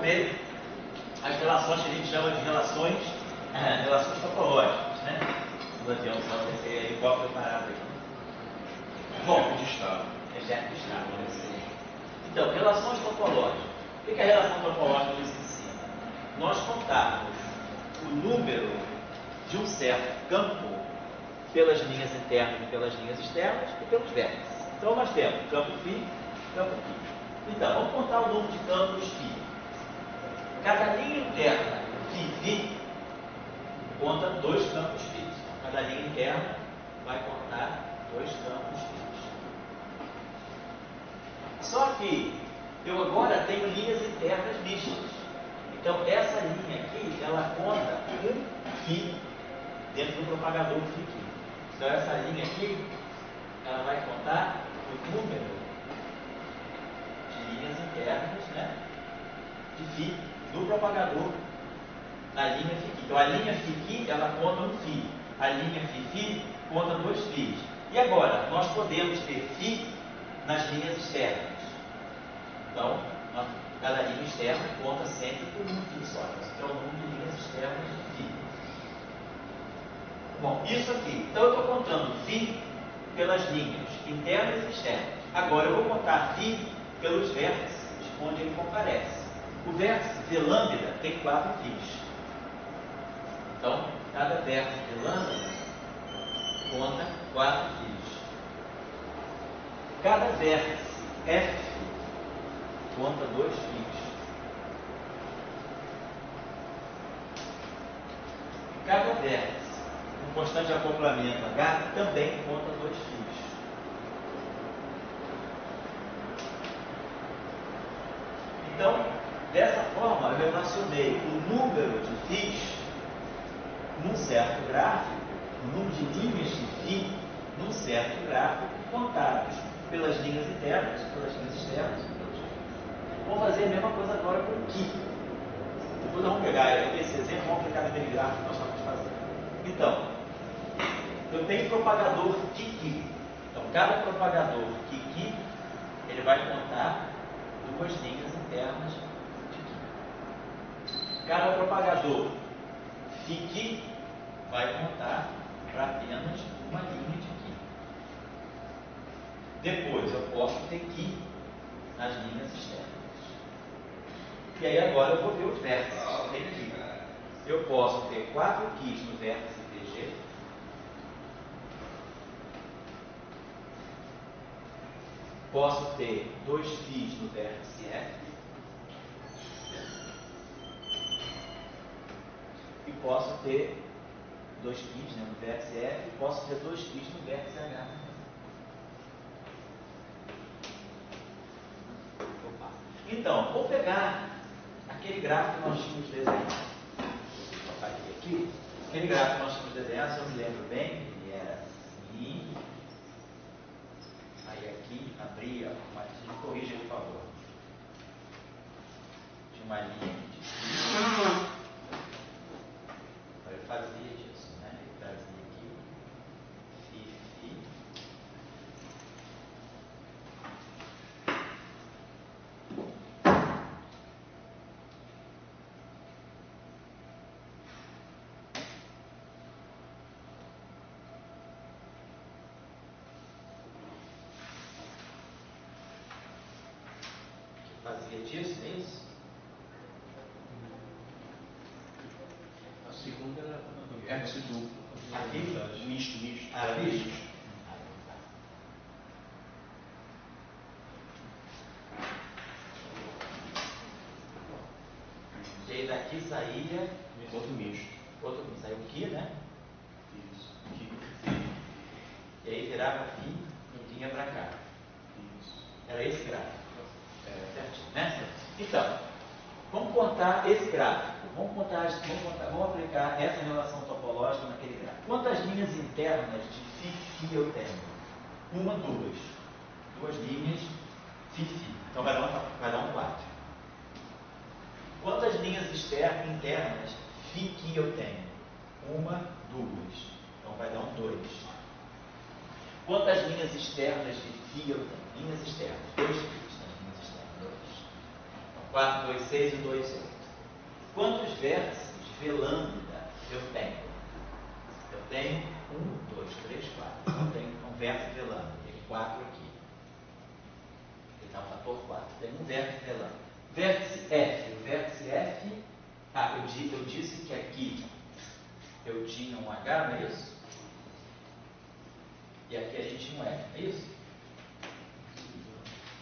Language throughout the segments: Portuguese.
ter as relações que a gente chama de relações topológicas, né? O avião só descer aí, igual preparado aí. Bom, de estado. É chefe de estado, né? Então, relações topológicas. O que a relação topológica nos ensina? Nós contarmos o número de um certo campo pelas linhas internas e pelas linhas externas e pelos vértices. Então, nós temos campo φ, campo φ. Então, vamos contar o número de campos φ. Cada linha interna φ conta 2 campos φ. Cada linha interna vai contar 2 campos φ. Só que eu agora tenho linhas internas mistas. Então, essa linha aqui, ela conta um φ dentro do propagador φ aqui. Então, essa linha aqui, ela vai contar o número de linhas internas, né, de φ do propagador na linha φ aqui. Então, a linha φ aqui, ela conta um φ. A linha φ conta 2 φs. E agora, nós podemos ter φ nas linhas externas. Então, cada linha externa conta sempre por um φ só. Então, é o número de linhas externas de φ. Bom, isso aqui. Então, eu estou contando φ pelas linhas internas e externas. Agora, eu vou contar φ pelos vértices, onde ele comparece. O vértice de lambda tem 4 φs. Então, cada vértice de lambda conta 4 φs. Cada vértice f conta 2 φs. Cada vértice com constante de acoplamento H também conta 2 φs. Então, dessa forma, eu relacionei o número de φs num certo gráfico, o número de linhas de φ num certo gráfico, contados pelas linhas internas, pelas linhas externas. Vamos fazer a mesma coisa agora com o Qi. Depois nós vamos pegar esse exemplo e vamos aplicar naquele gráfico que nós estamos fazendo. Então, eu tenho propagador Qi. Então, cada propagador Qi, ele vai contar 2 linhas internas de Qi. Cada propagador Φ vai contar para apenas uma linha de Qi. Depois, eu posso ter Qi nas linhas externas. E aí agora eu vou ver os vértices que tem aqui. Eu posso ter 4 Qs no vértice VG. Posso ter 2 Φs no vértice F. E posso ter 2 Φs, né, no vértice F. E posso ter 2 Φs no vértice H. Então, vou pegar aquele gráfico que nós tínhamos desenhado. Vou colocar aqui. Aquele gráfico que nós tínhamos desenhado, se eu me lembro bem, ele era assim. Aí aqui, abria, mas me corrija aí, por favor. Tinha uma linha aqui de cima. Eu fazia disso, né? Eu trazia aqui. Fi. Fazia disso, é isso? A segunda era vértice duplo. Aqui? Misto. Misto. E aí daqui saía Outro misto. saiu o Qi, né? Isso. E aí virava Φ e vinha para cá. Isso. Era esse gráfico. Certinho, né? Então, vamos contar esse gráfico. Vamos aplicar essa relação topológica naquele gráfico. Quantas linhas internas de Φ eu tenho? 1, 2. 2 linhas Φ. Então vai dar um 4. Quantas linhas internas Φ eu tenho? 1, 2. Então vai dar um 2. Quantas linhas externas de Φ eu tenho? Linhas externas. 2 Φs nas linhas externas. 2. Então 4, 2, 6 e 2, 8. Quantos vértices V lambda eu tenho? Eu tenho 1, 2, 3, 4. Eu tenho um vértice V lambda. Tem 4 aqui. Ele dá um fator 4. Tem um vértice V lambda. Vértice F. O vértice F, eu disse que aqui eu tinha um H, não é isso? E aqui a gente tinha um F, não é isso?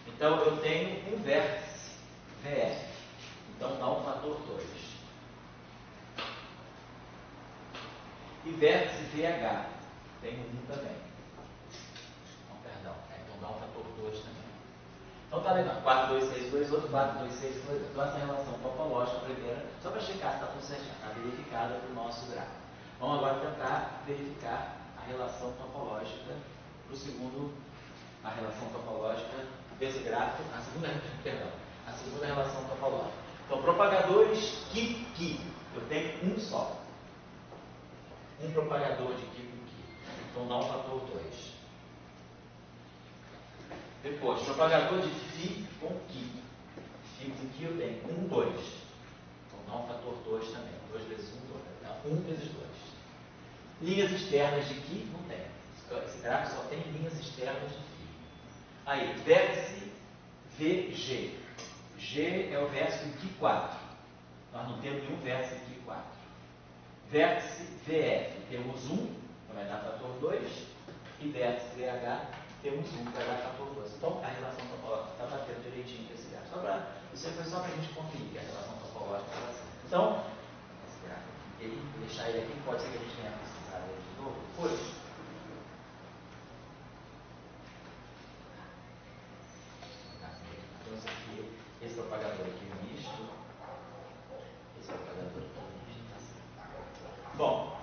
Então eu tenho um vértice VF. Então dá um fator 2. E vértice VH. Tem 1 também. Não, perdão. Então dá um fator 2 também. Então tá legal. 4, 2, 6, 2, outro, 4, 2, 6, 2, outro. Então essa relação topológica primeira, só para checar se está tudo certinho, está verificada para o nosso gráfico. Vamos agora tentar verificar a relação topológica para o segundo, a relação topológica desse gráfico, a segunda relação topológica. Então, propagadores Ki. Eu tenho um só. Um propagador de Ki com Ki. Então dá um fator 2. Depois, propagador de Fi com Ki. Fi com Ki eu tenho 1, 2. Então dá um fator 2 também. 2 vezes 1, 2. Não, 1 vezes 2. Linhas externas de Ki não tem. Esse gráfico só tem linhas externas de Fi. Aí, vértice VG. G é o vértice do Ki 4. Nós não temos nenhum vértice em Ki 4. Vértice VF, temos 1, que vai dar fator 2. E vértice VH, temos 1, que vai dar fator 2. Então, a relação topológica está batendo direitinho com esse gráfico. Isso foi só para a gente conferir que a relação topológica está batendo. Então, esse gráfico aqui, deixar ele aqui, pode ser que a gente tenha precisado ele de novo depois. Então, esse aqui, esse propagador aqui é misto. Esse propagador aqui é misto. Bom,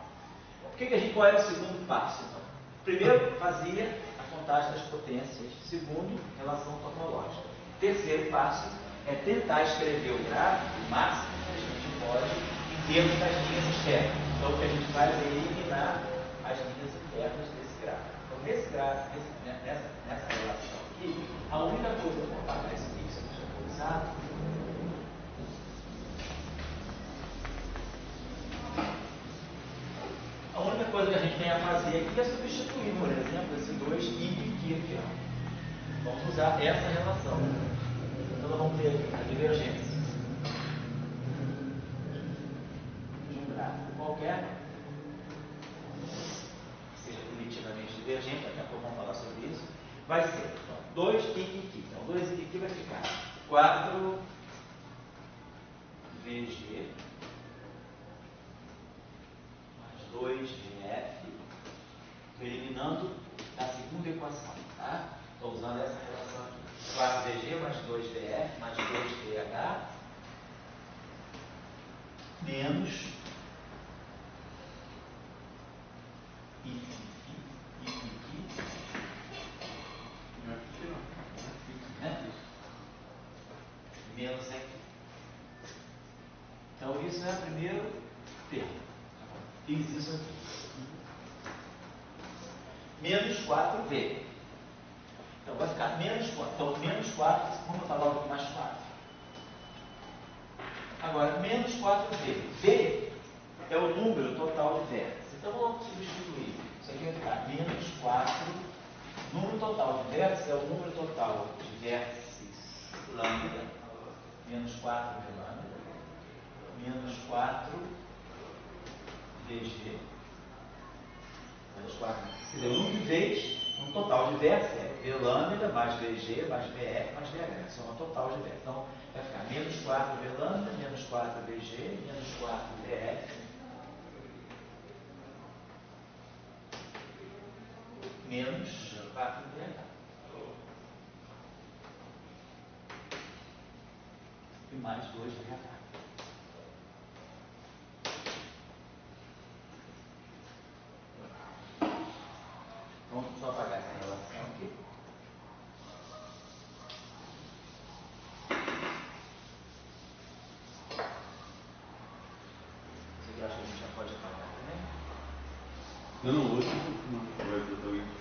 qual era o segundo passo, então? Primeiro, fazia a contagem das potências. Segundo, relação topológica. Terceiro passo é tentar escrever o gráfico o máximo que a gente pode em termos das linhas externas. Então, o que a gente faz é eliminar as linhas internas desse gráfico. Então, nesse gráfico, nessa relação aqui, a única coisa que eu vou apagar esse aqui, que você não tinha usado, a única coisa que a gente tem a fazer aqui é substituir, por exemplo, esse 2 aqui, aqui, ó. Vamos usar essa relação. Então, nós vamos ter aqui a divergência de um gráfico qualquer, que seja primitivamente divergente, daqui a pouco vamos falar sobre isso, vai ser, então, 2 aqui. Então, 2 aqui vai ficar 4 VG mais 2 VF, eliminando a segunda equação, tá? Estou usando essa relação aqui. 4VG mais 2VF mais 2VH menos menos aqui. Então, isso é o primeiro termo. Fiz isso aqui. Menos 4V. Então, vai ficar menos 4. Então, menos 4, vamos botar logo aqui mais 4. Agora, menos 4V. V é o número total de vértices. Então, vamos substituir. Isso aqui vai ficar menos 4. Número total de vértices é o número total de vértices lambda. Menos 4V lambda. Menos 4 VG. Menos 4. Quer dizer, o número de vezes, um total de vértices é V lambda mais VG mais VF mais VH. Isso é um total de vértices. Então, vai ficar menos 4 V lambda, menos 4 VG, menos 4 VF, menos 4 VH. E mais 2 VH. Vamos só apagar essa relação aqui. Você acha que a gente já pode apagar também? Não, hoje não vai exatamente.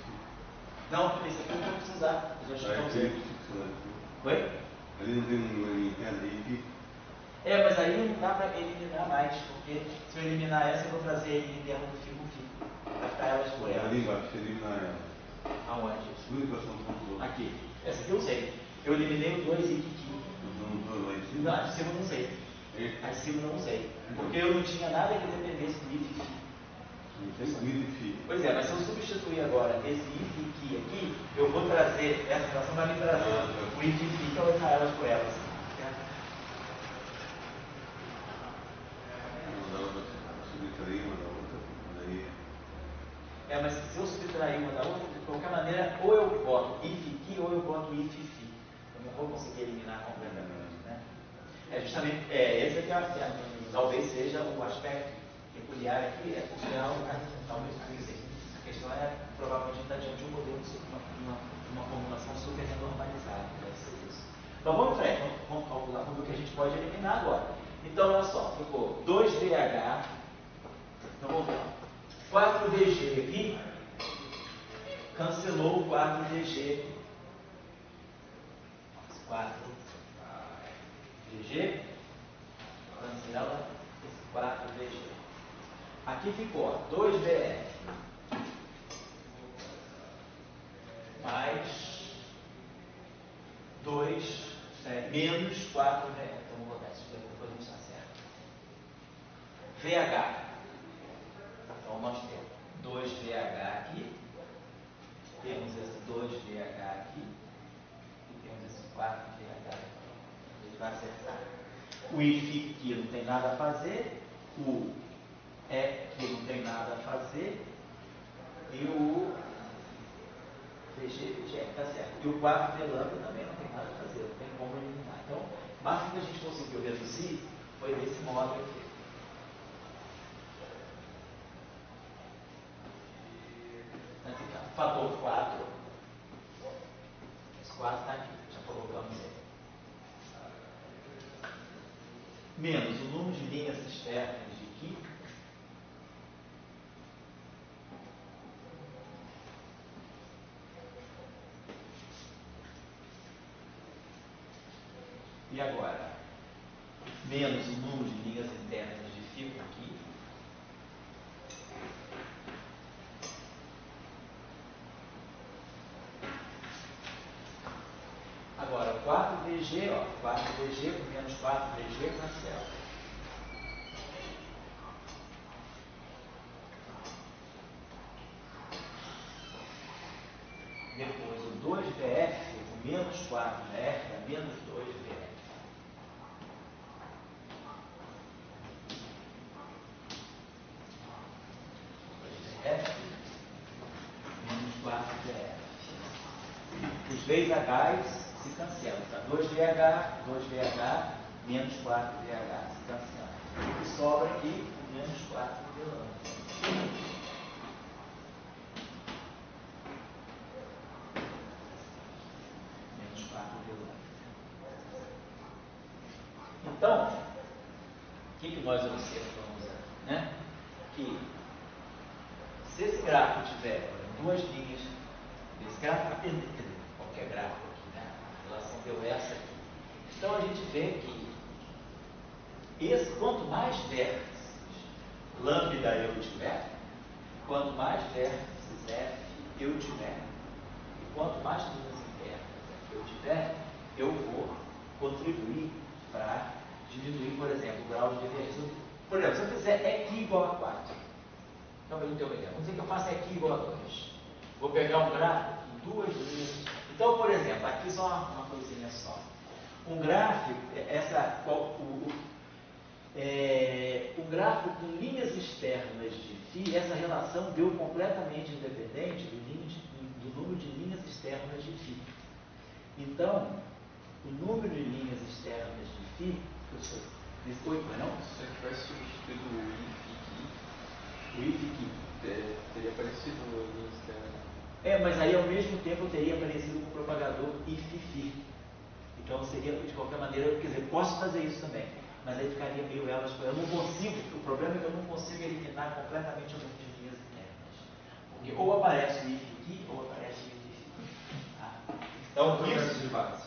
Não, esse aqui eu não vou precisar. Eu já estou usando. Oi? Ali não tem uma linha interna aí? Mas aí não dá para eliminar mais, porque se eu eliminar essa, eu vou trazer ele interno do fico. Vai ficar elas por elas. Ali embaixo, se eliminar ela. Aonde? Segunda equação do ponto 2. Aqui. Essa aqui eu sei. Eu eliminei o 2 e aqui. Não, lá em cima? Não, a de cima eu não sei. A de cima eu não sei. Porque eu não tinha nada que dependesse do if e fi. Não tem com if e fi. Pois é, mas se eu substituir agora esse if e fi aqui, eu vou trazer, essa relação vai me trazer o if e fi, então eu vou ficar elas por elas. Subtrair uma da outra, daí... Mas se eu subtrair uma da outra, de qualquer maneira, ou eu boto if aqui ou eu boto if e fi. Eu não vou conseguir eliminar completamente, né? Justamente, esse aqui talvez seja o aspecto peculiar aqui, é funcional, talvez não sei. A questão provavelmente está diante de um modelo de uma formulação super normalizada, deve ser isso. Então vamos em frente, vamos calcular tudo o que a gente pode eliminar agora. Então, olha só, ficou 2DH, então vamos ver, 4DG aqui, cancelou o 4DG, 4DG, cancela esse 4DG. Aqui ficou 2DF mais 2, menos 4DF. Então vou botar isso aqui, depois a gente está certo. VH. Então nós temos 2VH aqui, temos esse 2VH aqui e temos esse 4VH aqui. A gente vai acertar. O if aqui não tem nada a fazer, o que não tem nada a fazer, e o VG, está certo. E o 4 de lambda também não tem nada a fazer, não tem como eliminar. Então, o máximo que a gente conseguiu reduzir foi desse modo aqui. Vai ficar fator 4. Esse 4 está aqui, já colocamos ele. Menos o número de linhas externas de aqui. E agora, menos o número de linhas internas de fio aqui. Agora, 4DG, 4DG com menos 4DG cancela. Depois, o 2VF com menos 4VF dá menos 2VF. Menos 4VF. Os 3Hs se cancelam. Tá? 2VH, menos 4VH se cancelam. O que sobra aqui, menos 4VH. Menos 4VH. Então, o que nós observamos aqui? Né? Que se esse gráfico tiver duas linhas, esse gráfico qualquer gráfico aqui, né? A relação deu essa aqui. Então a gente vê que quanto mais vértices lambda eu tiver, quanto mais vértices F eu tiver, e quanto mais linhas internas eu tiver, eu vou contribuir para diminuir, por exemplo, o grau de divergência. Por exemplo, se eu fizer EQ igual a 4, então eu não tenho uma ideia. Vamos dizer que eu faço EQ igual a 2. Vou pegar um gráfico com duas linhas. Então, por exemplo, aqui só uma coisinha só. Um gráfico, um gráfico com linhas externas de φ, essa relação deu completamente independente do número de linhas externas de φ. Então, o número de linhas externas de φ, não? Se eu tivesse substituído o if aqui, o if aqui teria aparecido a linha externa. Mas aí ao mesmo tempo eu teria aparecido um propagador if-fi. Então seria, de qualquer maneira, quer dizer, posso fazer isso também, mas aí ficaria meio elas. Eu não consigo, o problema é que eu não consigo eliminar completamente o número de linhas internas. Porque ou aparece o if aqui, ou aparece o if-fi. Tá? Então, isso de base.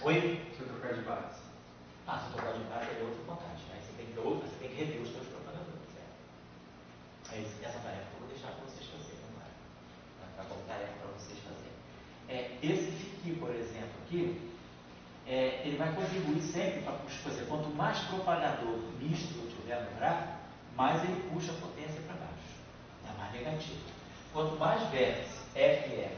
Oi? Se eu trocar de base. Ah, se eu trocar de base é outra contagem. Aí você tem que, você tem que rever os seus propagadores. Essa tarefa eu vou deixar para vocês fazerem agora. Vai ficar como tarefa para vocês fazerem. Esse FIQ, por exemplo, aqui, ele vai contribuir sempre para puxar. Por exemplo, quanto mais propagador misto eu tiver no gráfico, mais ele puxa a potência para baixo. É mais negativo. Quanto mais vértice FF,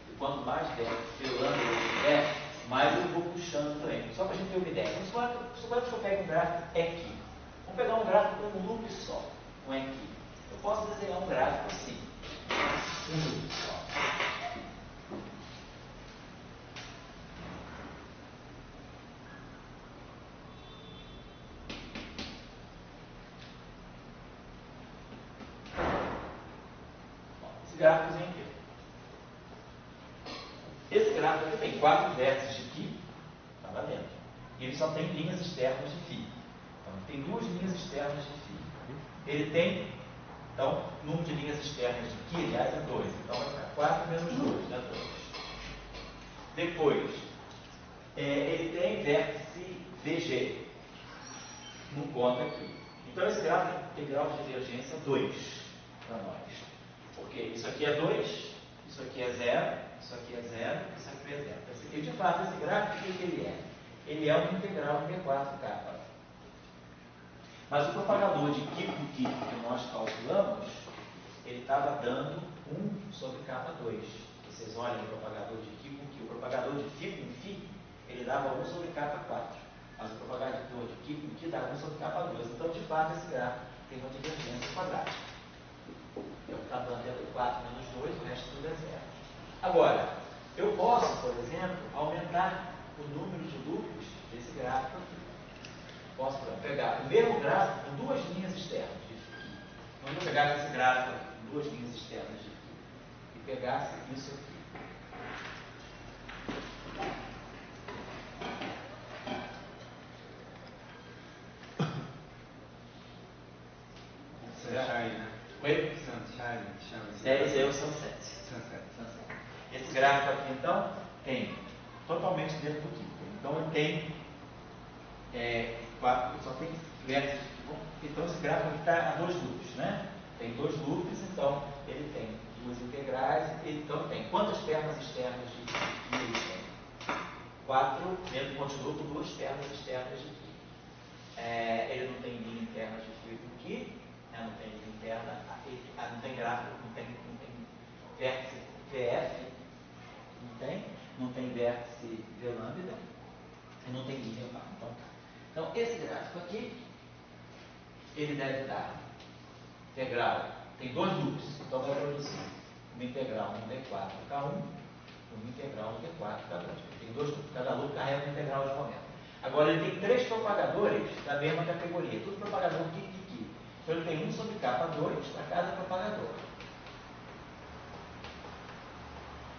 e quanto mais vértice felando eu tiver, mais eu vou puxando também. Só para a gente ter uma ideia. Suponhamos que eu pego um gráfico aqui. Vamos pegar um gráfico com um loop só, um aqui. Eu posso desenhar um gráfico assim, um loop só. Esse gráficozinho aqui. Esse gráfico aqui tem 4 vértices de φ, está valendo. E ele só tem linhas externas de φ. Então, tem 2 linhas externas de φ. Ele tem, então, número de linhas externas de φ, aliás, é 2. Então, vai ficar 4 menos 2, dá 2. Depois, ele tem vértice VG no ponto aqui. Então, esse gráfico tem grau de divergência 2 para nós. Porque isso aqui é 2, isso aqui é 0, isso aqui é 0, isso aqui é 0. E, de fato, esse gráfico, o que ele é? Ele é um integral de P4K. Mas o propagador de Q com Q que nós calculamos, ele estava dando 1 sobre K2. Vocês olhem o propagador de Q com Q. O propagador de φ com φ, ele dava 1 sobre K4. Mas o propagador de Q com Q dava 1 sobre K2. Então, de fato, esse gráfico tem uma divergência quadrática. É o que está dando é 4 menos 2, o resto tudo é 0. Agora, eu posso, por exemplo, aumentar o número de loops desse gráfico aqui. Posso pegar o mesmo gráfico com 2 linhas externas de φ. Então, eu pegasse esse gráfico aqui, com 2 linhas externas de φ, e pegasse isso aqui. Sunshine, né? Oi? Sunshine, chama esse Esse é o Sunset. Esse gráfico aqui, então, tem totalmente dentro do Kiko. Então, ele tem só tem vértices. Então, esse gráfico aqui está a 2 loops, né? Tem 2 loops, então, ele tem 2 integrais. Então, tem quantas pernas externas de Kiko ele tem? 4, mesmo continuou com 2 pernas externas de Kiko. Ele não tem linha interna de Kiko aqui, né? Não tem linha interna, não tem gráfico, não tem vértice VF, não tem vértice V lambda, e não tem linha pá. Então, esse gráfico aqui, ele deve dar integral, tem 2 loops, então vai produzir uma integral no D4K1, uma integral no D4K2. Tem 2 loops, cada loop carrega uma integral de momento. Agora, ele tem 3 propagadores da mesma categoria, tudo propagador aqui. Então, ele tem 1 sobre K2 para cada propagador.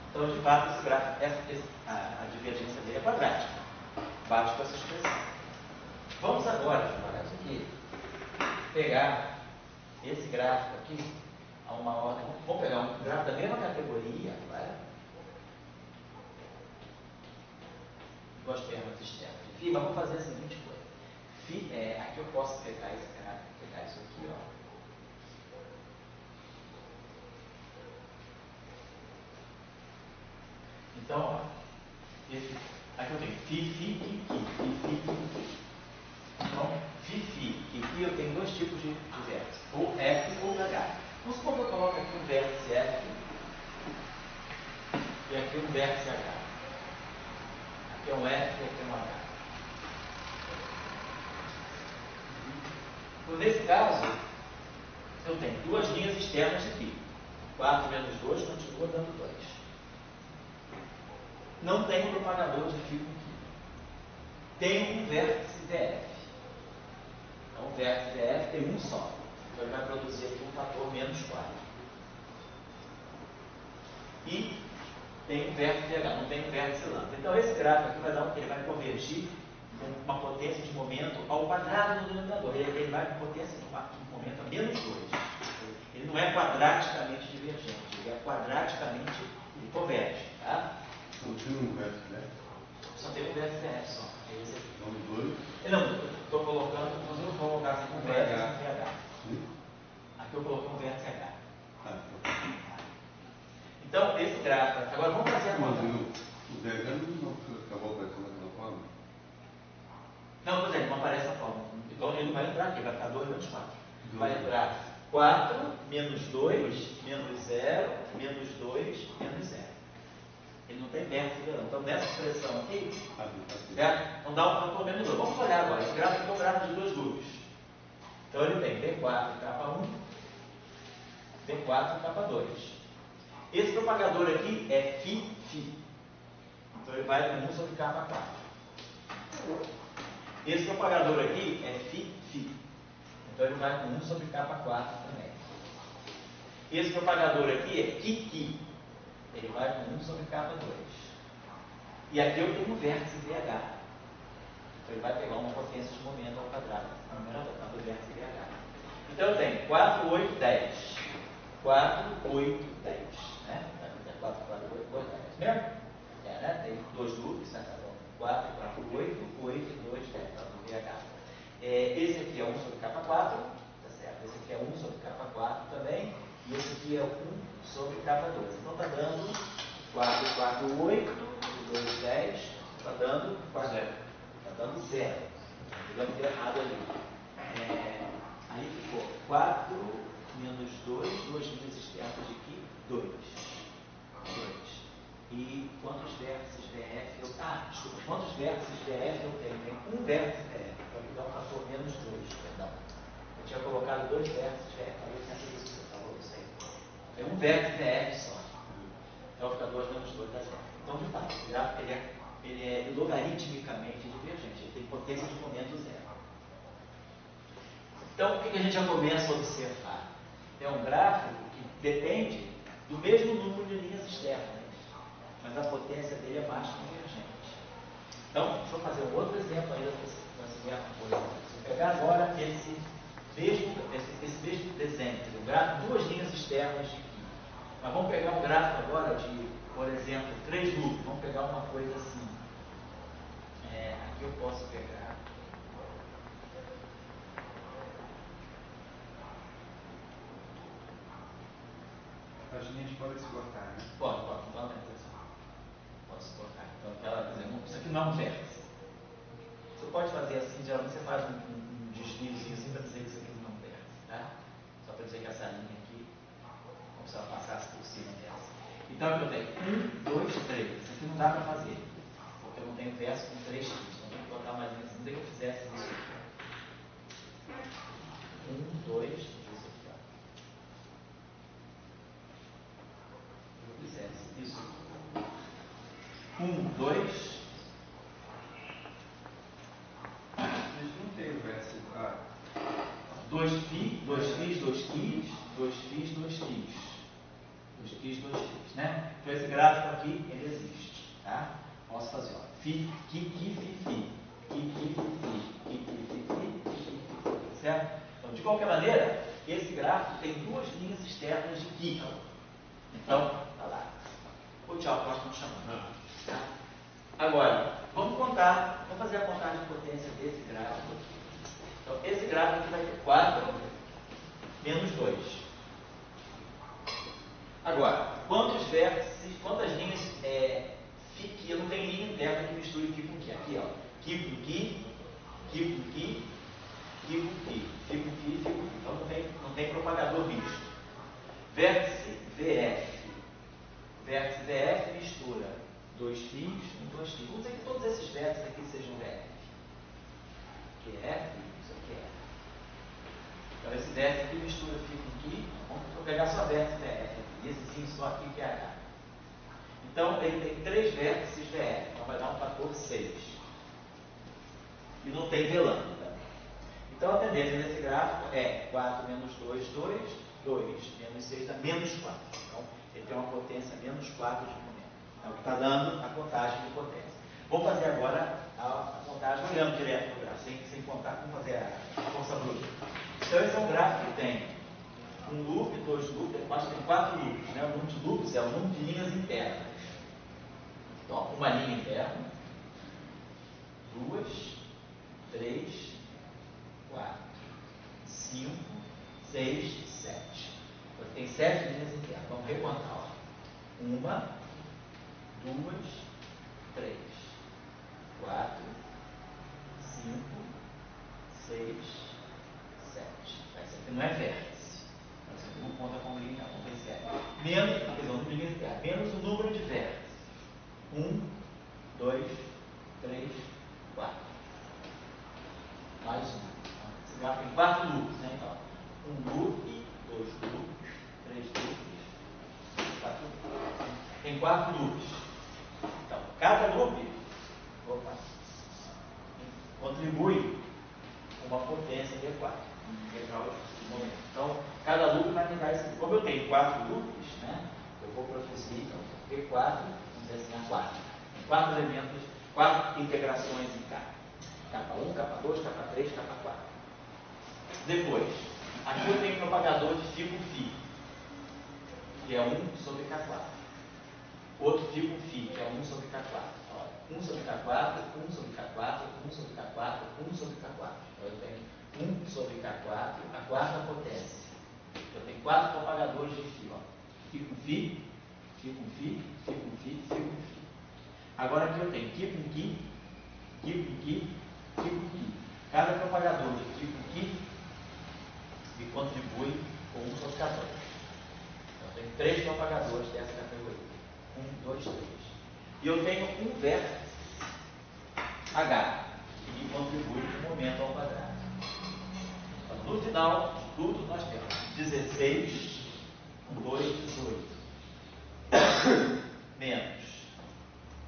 Então, de fato, esse gráfico, a divergência dele é quadrática. Bate com essa expressão. Vamos agora, devagarzinho aqui, pegar esse gráfico aqui a uma ordem. Vamos pegar um gráfico da mesma categoria, agora. 2 pernas externas de φ, mas vamos fazer a seguinte coisa. Aqui eu posso pegar esse gráfico, pegar isso aqui, ó. Então, ó, aqui eu tenho φ, φ. Então, φ, eu tenho 2 tipos de vértices, ou F ou H. Vamos supor que eu coloco aqui um vértice F e aqui um vértice H. Aqui é um F e aqui é um H. Então, nesse caso, eu tenho 2 linhas externas de φ. 4 menos 2 continua dando 2. Não tenho propagador de φ com φ. Tenho um vértice DF. Então, o vértice DF tem um só. Então, ele vai produzir aqui um fator menos 4. E tem um vértice H, não tem um vértice lambda. Então, esse gráfico aqui ele vai convergir com uma potência de momento ao quadrado do denominador. Ele vai com potência de momento a menos 2. Ele não é quadraticamente divergente, ele é quadraticamente, ele converge. Tá? Continua um vértice, né? Só tem um vértice VF só. É esse aqui. Então, 2. Não, estou colocando, inclusive vou colocar assim com vértice e VH. Sim. Aqui eu coloquei um vértice H. Ah, então. Então, esse gráfico. Agora vamos fazer a Mas conta. o DH não acabou aparecendo daquela forma? Não, pois é, não aparece a forma. Então ele vai entrar aqui, vai ficar 2 menos 4. Vai entrar 4 menos 2 menos 0 menos 2 menos 0. Ele não tem vértice, não. Então nessa expressão aqui, certo? Então dá um menos 2. Vamos olhar agora. Esse gráfico é um gráfico de dois loops. Então ele tem V4 capa 1, V4 capa 2. Esse propagador aqui é φ. Então ele vai com 1 sobre capa 4. Esse propagador aqui é φ. Então ele vai com 1 sobre capa 4 também. Esse propagador aqui é Ki. Ele vai com 1 sobre capa 2. E aqui eu tenho um vértice VH. Então ele vai pegar uma potência de momento ao quadrado, numerador do vértice VH. Então eu tenho 4, 8, 10. 4, 8, 10. Né? 4, 4, 8, 8, 10. Mesmo? É, né? Tem dois loops, né? 4, 4, 8, 8, 2, 10. Tá no VH. Esse aqui é 1 sobre capa 4. Tá certo? Esse aqui é 1 sobre capa 4 também. E esse aqui é 1 sobre capa 2. Então está dando 4, 4, 8, 2, 10. Está dando 4, 0. Está dando 0. Digamos que é errado ali. Aí ficou 4 menos 2, duas linhas externas de aqui, 2. E quantos vértices VF eu... desculpa. Quantos vértices VF eu tenho? Tem um vértice VF. Então ele dá um fator menos 2, perdão. Eu tinha colocado 2 vértices VF. Aí eu pensei isso que você falou, não sei. Tem um vértice VF só. Então fica 2 menos 2 dá 0. Então, de fato, esse gráfico ele é logaritmicamente divergente. Ele tem potência de momento 0. Então, o que a gente já começa a observar? É um gráfico que depende do mesmo número de linhas externas, mas a potência dele é mais convergente. Então, deixa eu fazer um outro exemplo ainda para você ver a coisa. Se eu pegar agora esse mesmo desenho, o gráfico, duas linhas externas de aqui. Mas vamos pegar um gráfico agora de, por exemplo, 3 loops. Vamos pegar uma coisa assim. Aqui eu posso pegar. As linhas podem se cortar, né? Pode, então pode se cortar. Então, por exemplo, isso aqui não é um vértice. Você pode fazer assim, geralmente você faz um desviozinho assim para dizer que isso aqui não é um vértice, tá? Só para dizer que essa linha aqui, como se ela passasse por cima dessa. Então aqui eu tenho 1, 2, 3. Isso aqui não dá para fazer, porque eu não tenho verso com 3 x. Então eu tenho que botar uma linha assim, que eu fizesse isso aqui. 1, 2, deixa eu ver se aqui, ó. Eu fizesse isso aqui. 1, 2. Eles não têm o verso. 2 φ, 2 φ, 2 φ, 2 φ, 2 φ. 2 φ, 2 φ, né? Então esse gráfico aqui, ele existe, tá? Posso fazer, ó. Fi, ki, fi, fi, certo? Então, de qualquer maneira, esse gráfico tem duas linhas externas de ki. Então, tá lá. O tchau, posso me chamar. Tá? Agora, vamos fazer a contagem de potência desse gráfico aqui. Então, esse gráfico aqui vai ter 4 menos 2. Agora, quantos vértices, quantas linhas eu não tenho linha interna que misture Ki com Ki. Aqui, ó. Ki com Ki, Ki com Ki, Ki com Ki, Ki com Ki, Ki com Ki. Então não tem propagador misto. Vértice VF mistura 2 fios com 2 fios. Vamos dizer que todos esses vértices aqui sejam VF. Que é F, isso aqui é F. Então esse vértice aqui mistura Fi com Ki. Vamos pegar só vértice VF aqui. E esse sim só aqui que é H. Então ele tem 3 vértices VF. Então vai dar um fator 6. E não tem velâmina. Então a tendência desse gráfico é 4 menos 2, 2. 2 menos 6 dá menos 4. Então ele tem uma potência menos 4 de momento. É o que está dando a contagem de potência. Vamos fazer agora a contagem olhando direto no gráfico, sem contar como fazer a força bruta. Então esse é um gráfico que tem um loop, 2 loops, mas tem 4 loops. Né? O número de loops é o número de linhas internas. Então, uma linha interna, 2, 3, 4, 5, 6, 7. Você tem 7 linhas internas. Vamos recontar. Ó. 1, 2, 3, 4, 5, 6, 7. Essa aqui não é vértice. Essa aqui não conta como linha, não tem 7. Menos, linha interna, menos o número de vértices. 1, 2, 3, 4. Mais um. Esse gráfico tem 4 loops, né? Então, 1 loop, 2 loops, 3 loops, 4 loops. Tem 4 loops. Então, cada loop contribui com uma potência V4. Então, cada loop vai me dar esse. Como eu tenho 4 loops, né? Eu vou produzir então, V4, vamos dizer assim, a 4. 4 elementos, 4 integrações em K. Capa 1, capa 2, capa 3, capa 4. Depois, aqui eu tenho propagador de tipo φ, que é 1 sobre K4. Outro tipo φ, que é 1 sobre K4. Olha, 1 sobre K4, 1 sobre K4, 1 sobre K4, 1 sobre K4. Então eu tenho 1 sobre K4, a quarta potência. Eu tenho 4 propagadores de φ. Φ com φ, φ com φ, φ com φ, φ com φ. Agora aqui eu tenho Ki com Ki, Ki com Ki, Ki com Ki. Cada propagador de Ki com Ki me contribui com 1 sobre K2. Então eu tenho 3 propagadores dessa categoria. 1, 2, 3. E eu tenho um vértice H, que me contribui com o momento ao quadrado. Então, no final de tudo, nós temos 16 com 2, 18. Menos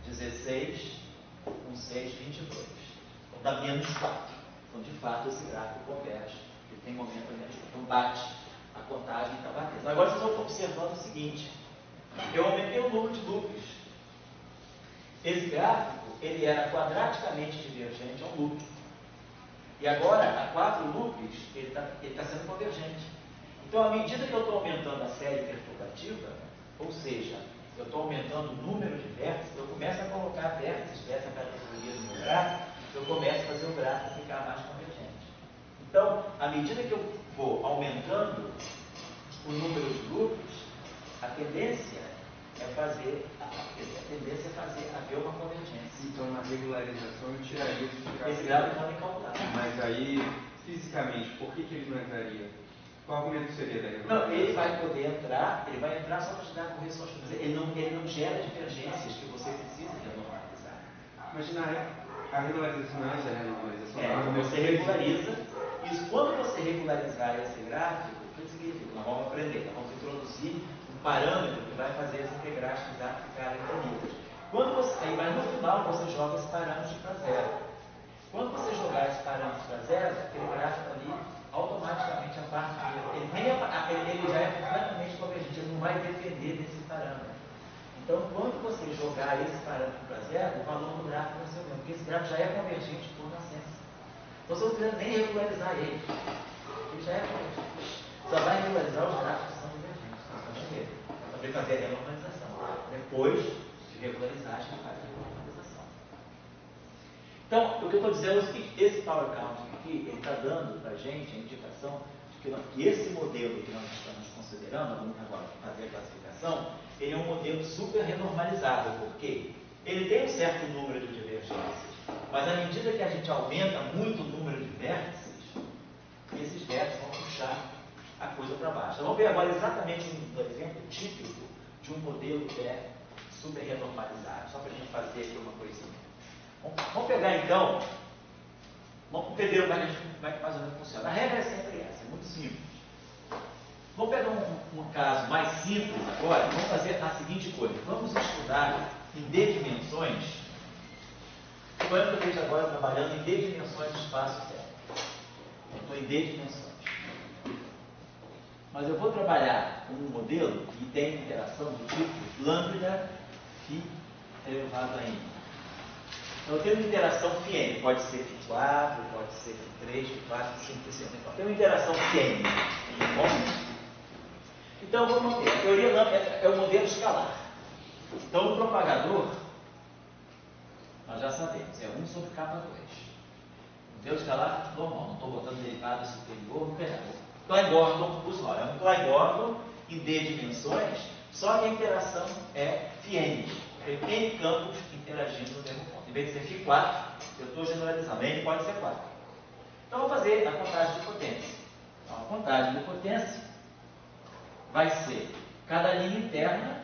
16 com 6, 22. Então dá menos 4. Então, de fato, esse gráfico converge. Ele tem momento a menos 4. Então, bate a contagem e está batendo. Agora, vocês vão observando o seguinte. Eu aumentei o número de loops. Esse gráfico, ele era quadraticamente divergente a um loop. E agora, a 4 loops, ele está sendo convergente. Então, à medida que eu estou aumentando a série perturbativa, ou seja, eu estou aumentando o número de vértices, eu começo a colocar vértices dessa categoria no meu gráfico, eu começo a fazer o gráfico ficar mais convergente. Então, à medida que eu vou aumentando o número de loops, a tendência é fazer haver uma convergência. Então, na regularização, eu tiraria esse gráfico. Esse gráfico não é calculado. Mas aí, fisicamente, por que ele não entraria? Qual argumento seria da regularização? Não, ele vai poder entrar, ele vai entrar só para te dar correções. Ele não gera divergências que você precisa renormalizar. Mas a regularização não é a regularização. Você regulariza. Isso, quando você regularizar esse gráfico, o que significa? Nós vamos aprender, nós vamos introduzir um parâmetro que vai fazer as integrais ficarem bonitas. Mas no final você joga esse parâmetro para zero. Quando você jogar esse parâmetro para zero, aquele gráfico ali, automaticamente a parte dele, ele já é completamente convergente, ele não vai depender desse parâmetro. Então, quando você jogar esse parâmetro para zero, o valor do gráfico vai ser o mesmo, porque esse gráfico já é convergente por nascença. Então, você não precisa nem regularizar ele. Ele já é convergente. Só vai regularizar os gráficos que são divergentes. Para poder fazer a renormalização. Depois de regularizar, a gente faz a renormalização. Então, o que eu estou dizendo é o seguinte: esse power counting aqui, ele está dando para a gente a indicação de que esse modelo que nós estamos considerando, vamos agora fazer a classificação, ele é um modelo super renormalizável. Por quê? Ele tem um certo número de divergências, mas à medida que a gente aumenta muito o número de vértices, esses vértices vão puxar a coisa para baixo. Então, vamos ver agora exatamente um exemplo típico de um modelo que é super renormalizado, só para a gente fazer aqui uma coisinha. Vamos pegar então, vamos entender como é que mais ou menos funciona. A regra é sempre essa, é muito simples. Vamos pegar um caso mais simples agora, vamos fazer a seguinte coisa. Vamos estudar em D dimensões. Suponha que eu esteja agora trabalhando em D dimensões de espaço-tempo. Eu estou em D dimensões. Mas eu vou trabalhar com um modelo que tem interação do tipo lambda φ elevado a n. Então eu tenho uma interação φn, pode ser φ4, pode ser φ3, φ4, φ5, φ6. Então tem uma interação φn. Então vamos ver, a teoria lambda é o modelo escalar. Então o propagador Nós já sabemos, é 1 sobre K2. O Deus está lá normal, não estou botando derivada superior, não tem nada. Klein-Gordon, por sinal, é um Klein-Gordon em D dimensões, só que a interação é φn. Tem N campos interagindo no mesmo ponto. Em vez de ser φ4, eu estou generalizando, N pode ser 4. Então, vou fazer a contagem de potência. Então, a contagem de potência vai ser, cada linha interna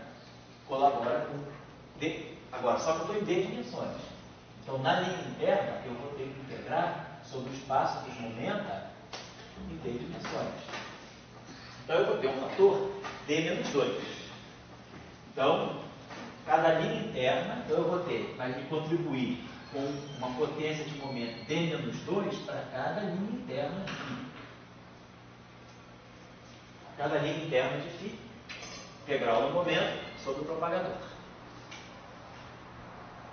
colabora com D. Agora, só que eu estou em D dimensões. Então, na linha interna, eu vou ter que integrar sobre o espaço dos momenta em D dimensões. Então, eu vou ter um fator D menos 2. Então, cada linha interna, eu vou ter, vai me contribuir com uma potência de momento D menos 2 para cada linha interna de φ. Cada linha interna de φ, integral do momento sobre o propagador.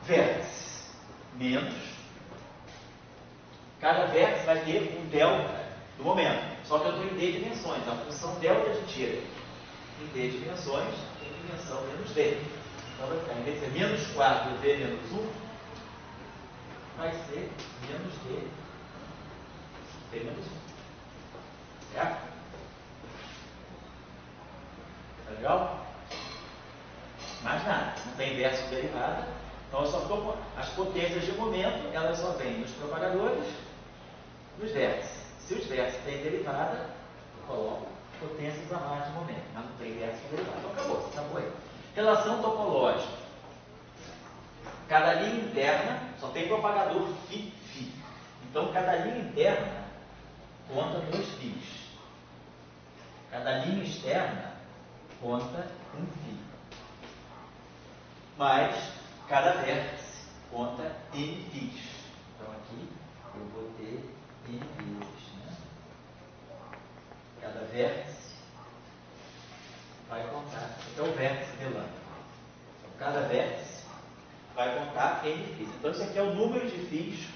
Vértice menos, cada vértice vai ter um delta do momento, só que eu estou em D dimensões, a função delta de tira em D dimensões tem dimensão menos D. Então vai ficar, em vez de ser menos 4 D menos 1, vai ser menos D menos 1. Certo? Tá legal? Mais nada, não tem inverso derivada. Então eu só estou com as potências de momento, elas só vêm dos propagadores, dos vértices. Se os vértices têm derivada, eu coloco potências a mais de momento, mas não tem vértice com derivada. Então acabou aí. Relação topológica. Cada linha interna só tem propagador φ. Então cada linha interna conta 2 φs. Cada linha externa conta 1 φ. Mas cada vértice conta n φs. Então aqui eu vou ter n vezes. Né? Cada vértice vai contar. Então o vértice de lambda. Então, cada vértice vai contar n φs. Então isso aqui é o número de φs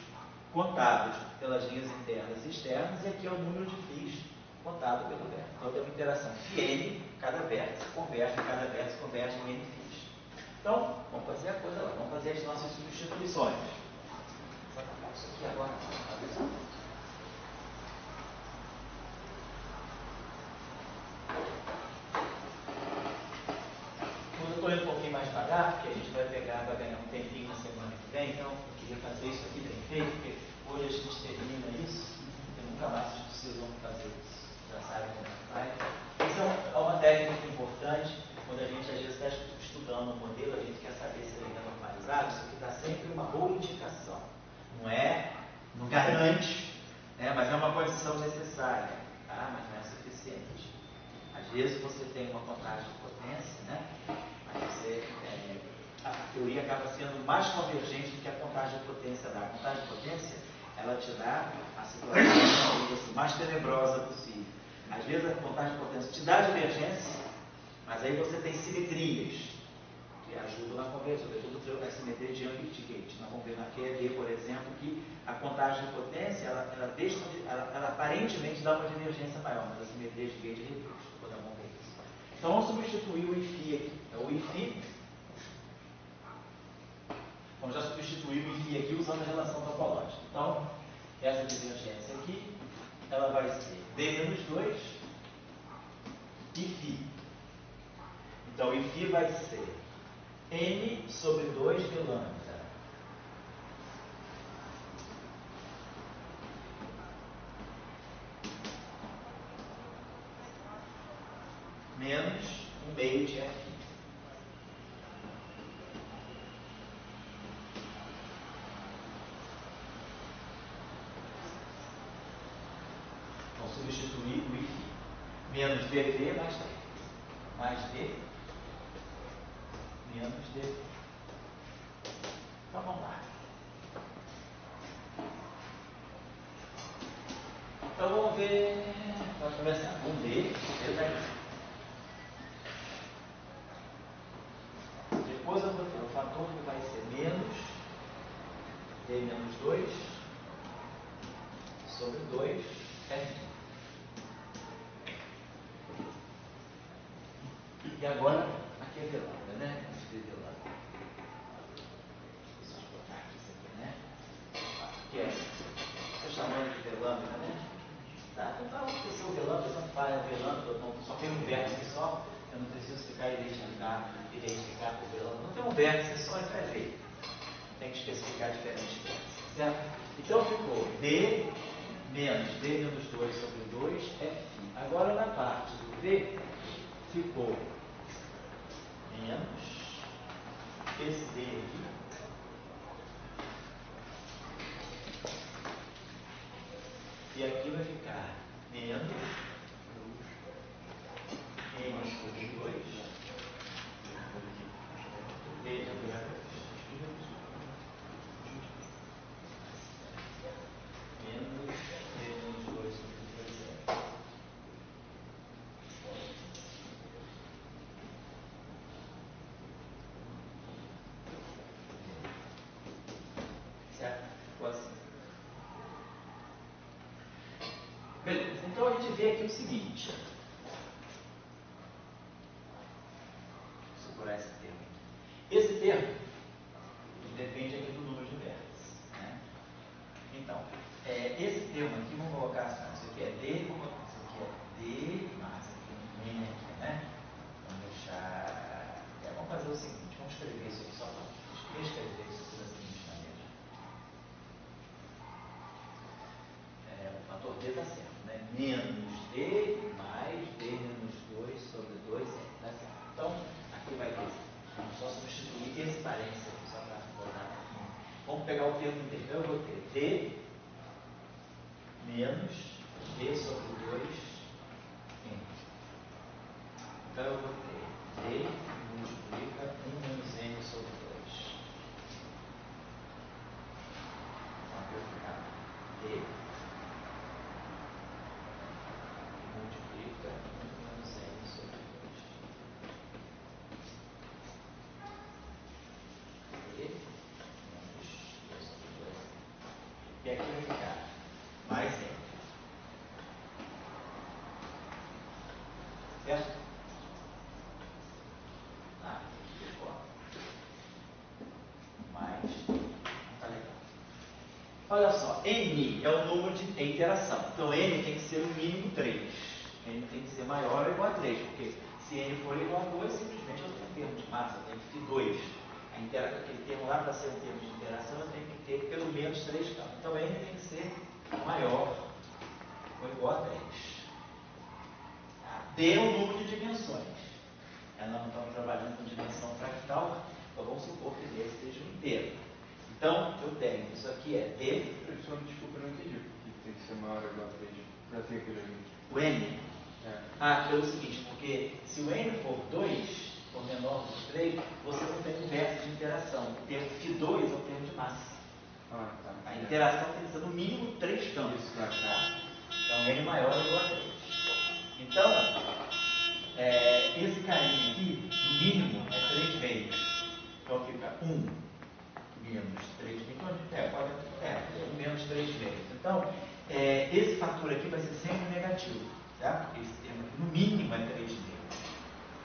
contados pelas linhas internas e externas, e aqui é o número de φs contado pelo vértice. Então tem uma interação φn, cada vértice converge em n φs. Então, vamos fazer a coisa lá, vamos fazer as nossas substituições. Vou apagar isso aqui agora. Eu estou indo um pouquinho mais devagar, porque a gente vai ganhar um tempinho na semana que vem, então eu queria fazer isso aqui bem feito, porque hoje a gente termina isso, e nunca mais vocês precisam fazer isso. Já sabem como faz. Isso é uma técnica muito importante. Quando a gente às vezes está estudando um modelo, a gente quer saber se ele é normalizado, isso aqui dá sempre uma boa indicação. Não garante, né, mas é uma condição necessária, tá? Mas não é suficiente. Às vezes você tem uma contagem de potência, né? Mas a teoria acaba sendo mais convergente do que a contagem de potência dá. A contagem de potência, ela te dá a situação mais tenebrosa possível. Às vezes a contagem de potência te dá divergência, mas aí você tem simetrias que ajudam na conversão, sobretudo a simetria de Young-Gate. Na QED, por exemplo, que a contagem de potência, ela aparentemente dá uma divergência maior, mas a simetria de Gate reduz. Vou dar uma vez. Então vamos substituir o Iφ aqui. Então, o Iφ, vamos já substituir o Iφ aqui usando a relação topológica. Então, essa divergência aqui, ela vai ser D menos 2 Iφ. Então, o Iφ vai ser N sobre 2 de lambda menos 1/2 de F. Vamos substituir o Iφ. Menos dV mais D. Mais D menos dV. Então vamos lá. Então vamos ver. Vamos começar com D. Depois eu vou ter o fator que vai ser menos D menos 2 sobre 2 F. E agora, aqui é velada, né? Vamos escrever lá. Deixa eu botar aqui. Então, se eu velando, eu tanto faz, velando, só tem um vértice só, eu não preciso ficar identificar por velando. Não tem um vértice só, então é feito. Tem que especificar diferentes vértices, certo? Então ficou D menos 2 sobre 2 é φ. Agora na parte do V ficou menos esse D aqui. E aqui vai ficar menos M sobre 2 D sobre 2. Menos D menos 2 sobre 2 é. Certo? Ficou assim. Beleza. Então a gente vê aqui o seguinte. Vou segurar esse termo. Esse termo depende aqui do número de vértices, né? Então, esse termo aqui, vamos colocar assim, isso aqui é D, isso aqui é D, mais aqui um N aqui, né? Vamos deixar. Vamos fazer o seguinte, vamos escrever isso aqui só para escrever isso aqui da seguinte maneira. O fator D está certo, né? Menos D mais D menos 2 sobre 2 é, tá certo? Então, aqui vai ter, vamos só substituir esse parênteses aqui, só para botar aqui. Vamos pegar o termo D. Então, eu vou ter D menos D sobre 2 N. Então, eu vou ter D multiplica 1 menos N sobre 2. Então, aqui vai ficar D multiplica 1 menos N sobre 2. D menos D sobre 2. E aqui vai ficar mais N. Certo? Ficou. Mais. Tá legal. Olha só, N é o número de interação. Então, N tem que ser no mínimo 3. N tem que ser maior ou igual a 3, porque se N for igual a 2, simplesmente eu tenho um termo de massa, eu tenho que ter 2. Aquele termo lá, para ser um termo de interação, eu tenho que ter pelo menos 3 campos. Então, N tem que ser maior ou igual a 3. D é o número de dimensões. Nós não estamos trabalhando com dimensão fractal, então vamos supor que D seja um inteiro. Então, eu tenho, isso aqui é D. Professor, desculpa, eu não entendi por que tem que ser maior ou igual a 3 para ter aquele limite. O N? Pelo seguinte, porque se o N for 2, for menor do que 3, você não tem um vértice de interação. O termo φ2 é o termo de massa. Tá. A interação tem que ser no mínimo 3 campos. Isso, tá. Então, N maior ou igual a 3. Então, esse carinha aqui, no mínimo, é 3 vezes. Então, fica 1 menos 3 vezes. Pode 1 menos 3 vezes. Então, esse fator aqui vai ser sempre negativo, tá? Porque esse termo aqui, no mínimo, é 3 vezes.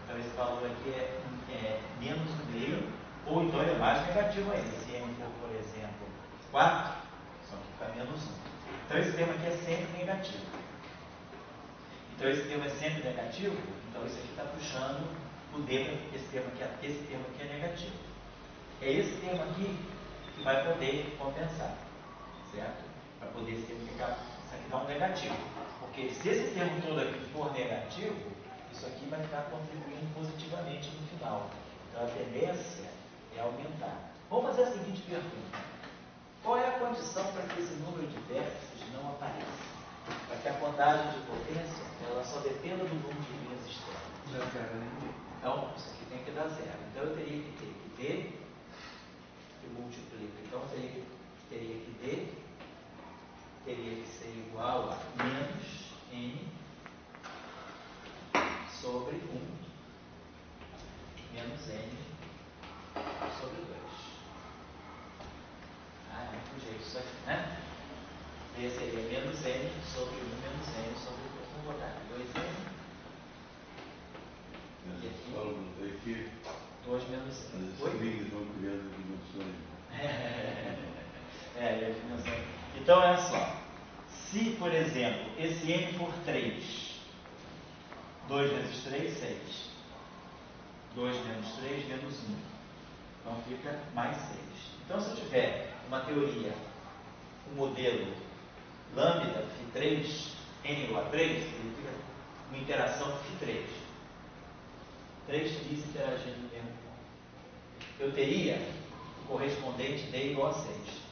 Então, esse valor aqui é menos 1,5, ou então ele é mais negativo ainda. Se n for, por exemplo, 4, só que fica menos 1. Então, esse termo aqui é sempre negativo. Então, esse termo é sempre negativo, então isso aqui está puxando o D para esse termo aqui é negativo. É esse termo aqui que vai poder compensar, certo? Para poder esse termo ficar, isso aqui dá um negativo. Porque se esse termo todo aqui for negativo, isso aqui vai ficar contribuindo positivamente no final. Então, a tendência é aumentar. Vamos fazer a seguinte pergunta. Qual é a condição para que esse número de vértices não apareça? Para que a contagem de potência ela só dependa do número de linhas externas. Dá zero, né? Então, isso aqui tem que dar zero. Então, eu teria que ter que D que multiplica. Então, teria que D teria que ser igual a menos N sobre 1 menos N sobre 2. É muito jeito isso aqui, né? D seria menos N sobre 1 menos N sobre 2. Vamos botar aqui 2N. E aqui, Só notei que 2 menos N. as estrinhas vão criando dimensões. Então, olha só. Se por exemplo, esse n for 3, 2 vezes 3, 6. 2 menos 3, menos 1. Então fica mais 6. Então, se eu tiver uma teoria, um modelo lambda φ3, n igual a 3, significa uma interação φ3. 3 φ's interagindo no mesmo ponto. Eu teria o correspondente d igual a 6.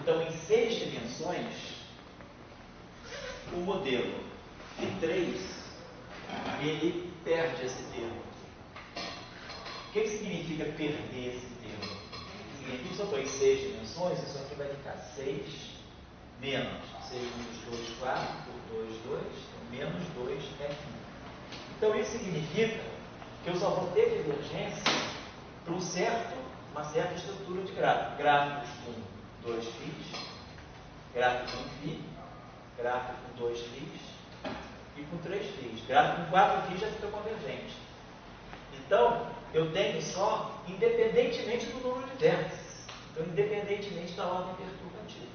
Então, em 6 dimensões, o modelo φ3, ele perde esse termo. O que significa perder esse termo? Significa que se eu estou em 6 dimensões, isso aqui vai ficar 6 menos 6 menos 2, 4, por 2, 2, menos 2 é 1. Então, isso significa que eu só vou ter divergência para uma certa estrutura de gráfico. Gráficos com 2 φ, gráfico com φ, gráfico com 2 φ e com 3 φ. Gráfico com 4 φ já fica convergente. Então, eu tenho só, independentemente do número de vértices, então, independentemente da ordem perturbativa.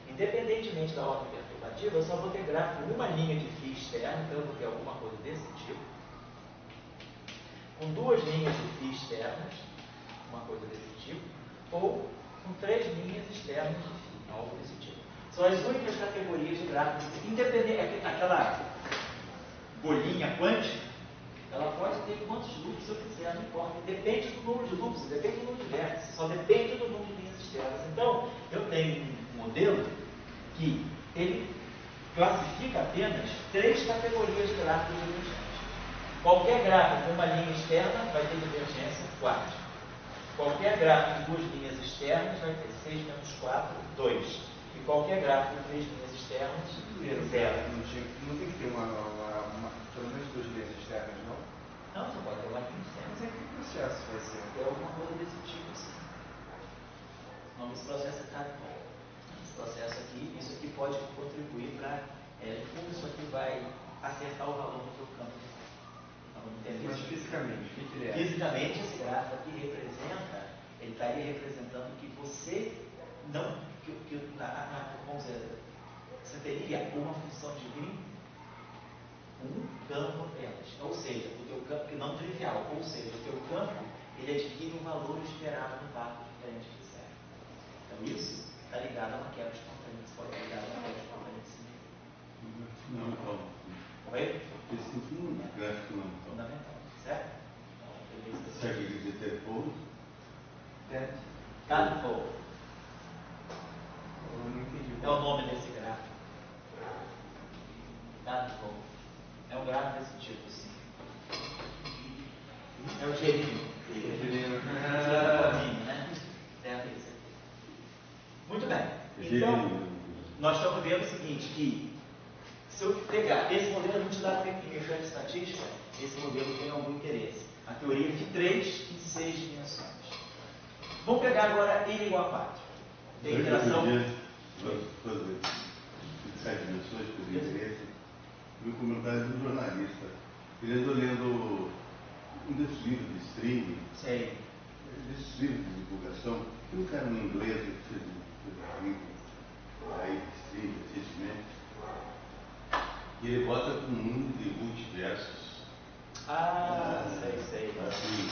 Independentemente da ordem perturbativa, eu só vou ter gráfico uma linha de φ externa, então eu vou ter alguma coisa desse tipo, com 2 linhas de φ externas, uma coisa desse tipo, ou com 3 linhas externas de φ, algo desse tipo. São as únicas categorias de gráficos. Independente, aquela bolinha quântica, ela pode ter quantos loops eu quiser, não importa. Depende do número de loops, depende do número de vértices, só depende do número de linhas externas. Então, eu tenho um modelo que ele classifica apenas 3 categorias de gráficos divergentes. Qualquer gráfico com uma linha externa vai ter divergência 4. Qualquer gráfico com 2 linhas externas vai ter 6 menos 4, 2. E qualquer gráfico com 3 linhas externas, 0. Não tem que ter pelo menos 2 linhas externas, não? Não, você pode ter uma linha externa. Mas é que processo vai ser? É alguma coisa desse tipo assim. O nome desse processo é Tadpole. Esse processo aqui, isso aqui pode contribuir para, como isso aqui vai acertar o valor do teu campo. Entendeu? Mas fisicamente, o que ele é? Fisicamente, esse gráfico aqui representa, ele estaria representando que você não, vamos dizer, você teria uma função de Green, um campo apenas, ou seja, o teu campo, que não trivial, ou seja, o teu campo, ele adquire um valor esperado no vácuo diferente do zero. Então isso está ligado a uma quebra espontânea, isso pode estar ligado a uma quebra espontânea de si mesmo. Fundamental. Oi? Esse não é gráfico fundamental. Fundamental, certo? Então, Sabe o que quer dizer polo? Tadpole Eu não entendi. é o nome desse gráfico. Tadpole é um gráfico desse tipo, assim. É o gelinho. Né? Certo, isso aqui. Muito bem. Então, nós estamos vendo o seguinte, que se eu pegar esse modelo, não te dá em mecânica estatística, esse modelo tem algum interesse. A teoria de 3 em 6 dimensões. Vamos pegar agora n igual a 4. Tem interação. Vamos fazer 7 dimensões por interesse. Vi um comentário do jornalista. Ele andou lendo um desses livros de streaming. Sei. Desses livros de divulgação. Tem um cara em inglês que fez um livro aí de streaming recentemente. E ele bota um mundo de multiversos. Sei. Assim,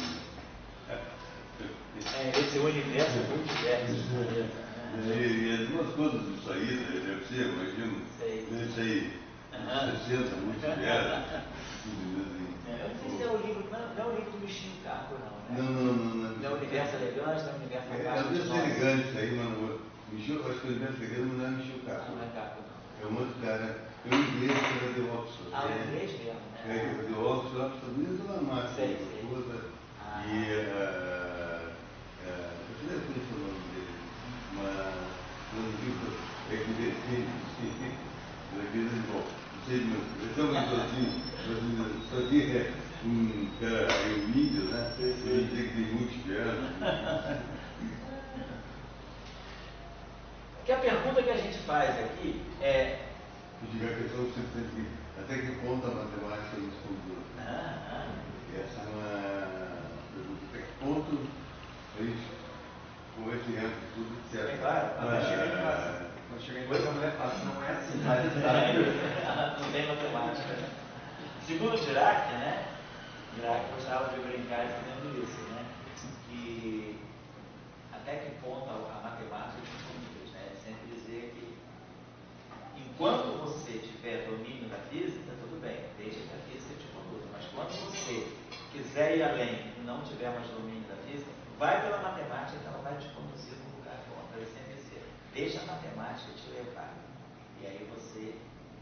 Esse universo multiverso. e as duas coisas disso aí, deve ser, imagino, deve ser 60 multiversos, tudo assim. Eu não sei se é o livro, não é o livro do Michinho Carpo, não, né? Não. Não é o universo elegante, não é o universo da É Caixa o de universo Nós. elegante isso aí, mano. Michel, acho que o universo elegante não é Michel Castro. Não é Carpo, não. É um outro cara. É um inglês que era de Oxford. O inglês mesmo, É, né? de Oxford, mesmo na massa. Sei. E eu não sei o nome dele, mas quando eu digo é que defende, bom, não sei, mas é uma coisa assim, só que é um cara, é um índio, né? Ele diz que tem multiverso. Porque a pergunta que a gente faz aqui é. Eu digo a questão que até que ponto a matemática nos conduz. Essa é uma pergunta. Até que ponto a gente, com esse âmbito tudo, etc. É claro, a partir da Quando chega em coisa, a mulher fala que não é assim, mas sabe? Não tem matemática, né? Segundo Dirac, né? Dirac gostava de brincar dizendo isso, né? Que até que ponto a matemática conduz, né? Ele sempre dizia que enquanto você tiver domínio da física, tudo bem, deixa que a física te conduza. Mas quando você quiser ir além e não tiver mais domínio da física, vai pela matemática que ela vai te conduzir para um lugar bom. Ele sempre dizia, deixa a matemática te levar. E aí você,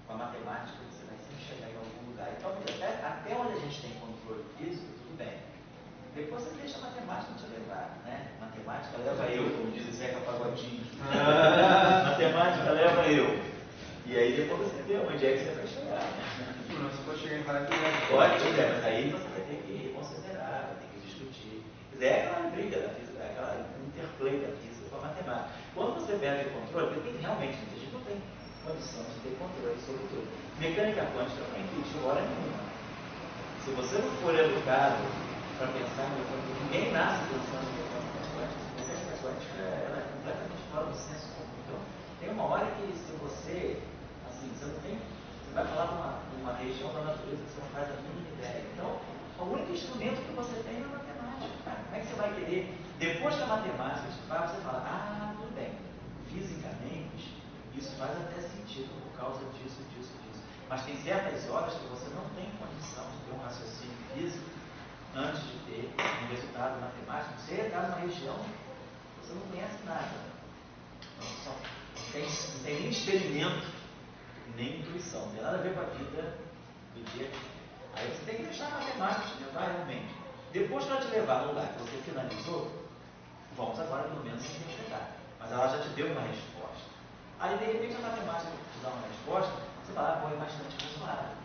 com a matemática, você vai sempre chegar em algum lugar. Então, até onde a gente tem controle físico, tudo bem. Depois você deixa a matemática te levar, né? Matemática leva eu, como diz o Zeca Pagodinho. Matemática leva eu. E aí depois você vê onde é que você vai chegar, né? Não, você pode chegar em vários Pode, mas aí você vai ter que considerar, vai ter que discutir. Quer dizer, é aquela briga da física, é aquela interplay da física com a matemática. Quando você perde o controle, porque realmente a gente não tem condição de ter controle sobre tudo. Mecânica quântica não existe hora nenhuma. Se você não for educado para pensar em mecânica, ninguém nasce pensando em mecânica quântica. Mecânica quântica ela é completamente fora do senso comum. Então, tem uma hora que se você, assim, você não tem, você vai falar de uma região da natureza que você não faz a mínima ideia. Então, o único instrumento que você tem é a matemática, cara. Como é que você vai querer, depois que a matemática te fala, você fala, tudo bem, fisicamente, isso faz até sentido por causa disso. Mas tem certas horas que você não tem condição de ter um raciocínio físico antes de ter um resultado matemático. Você está numa região que você não conhece nada. Não tem nem experimento, nem intuição. Não tem nada a ver com a vida do dia a dia. Aí você tem que deixar a matemática te levar realmente. Depois que ela te levar no lugar que você finalizou, vamos agora pelo menos interpretar. Mas ela já te deu uma resposta. Aí de repente a matemática te dá uma resposta, você fala, é bastante razoável.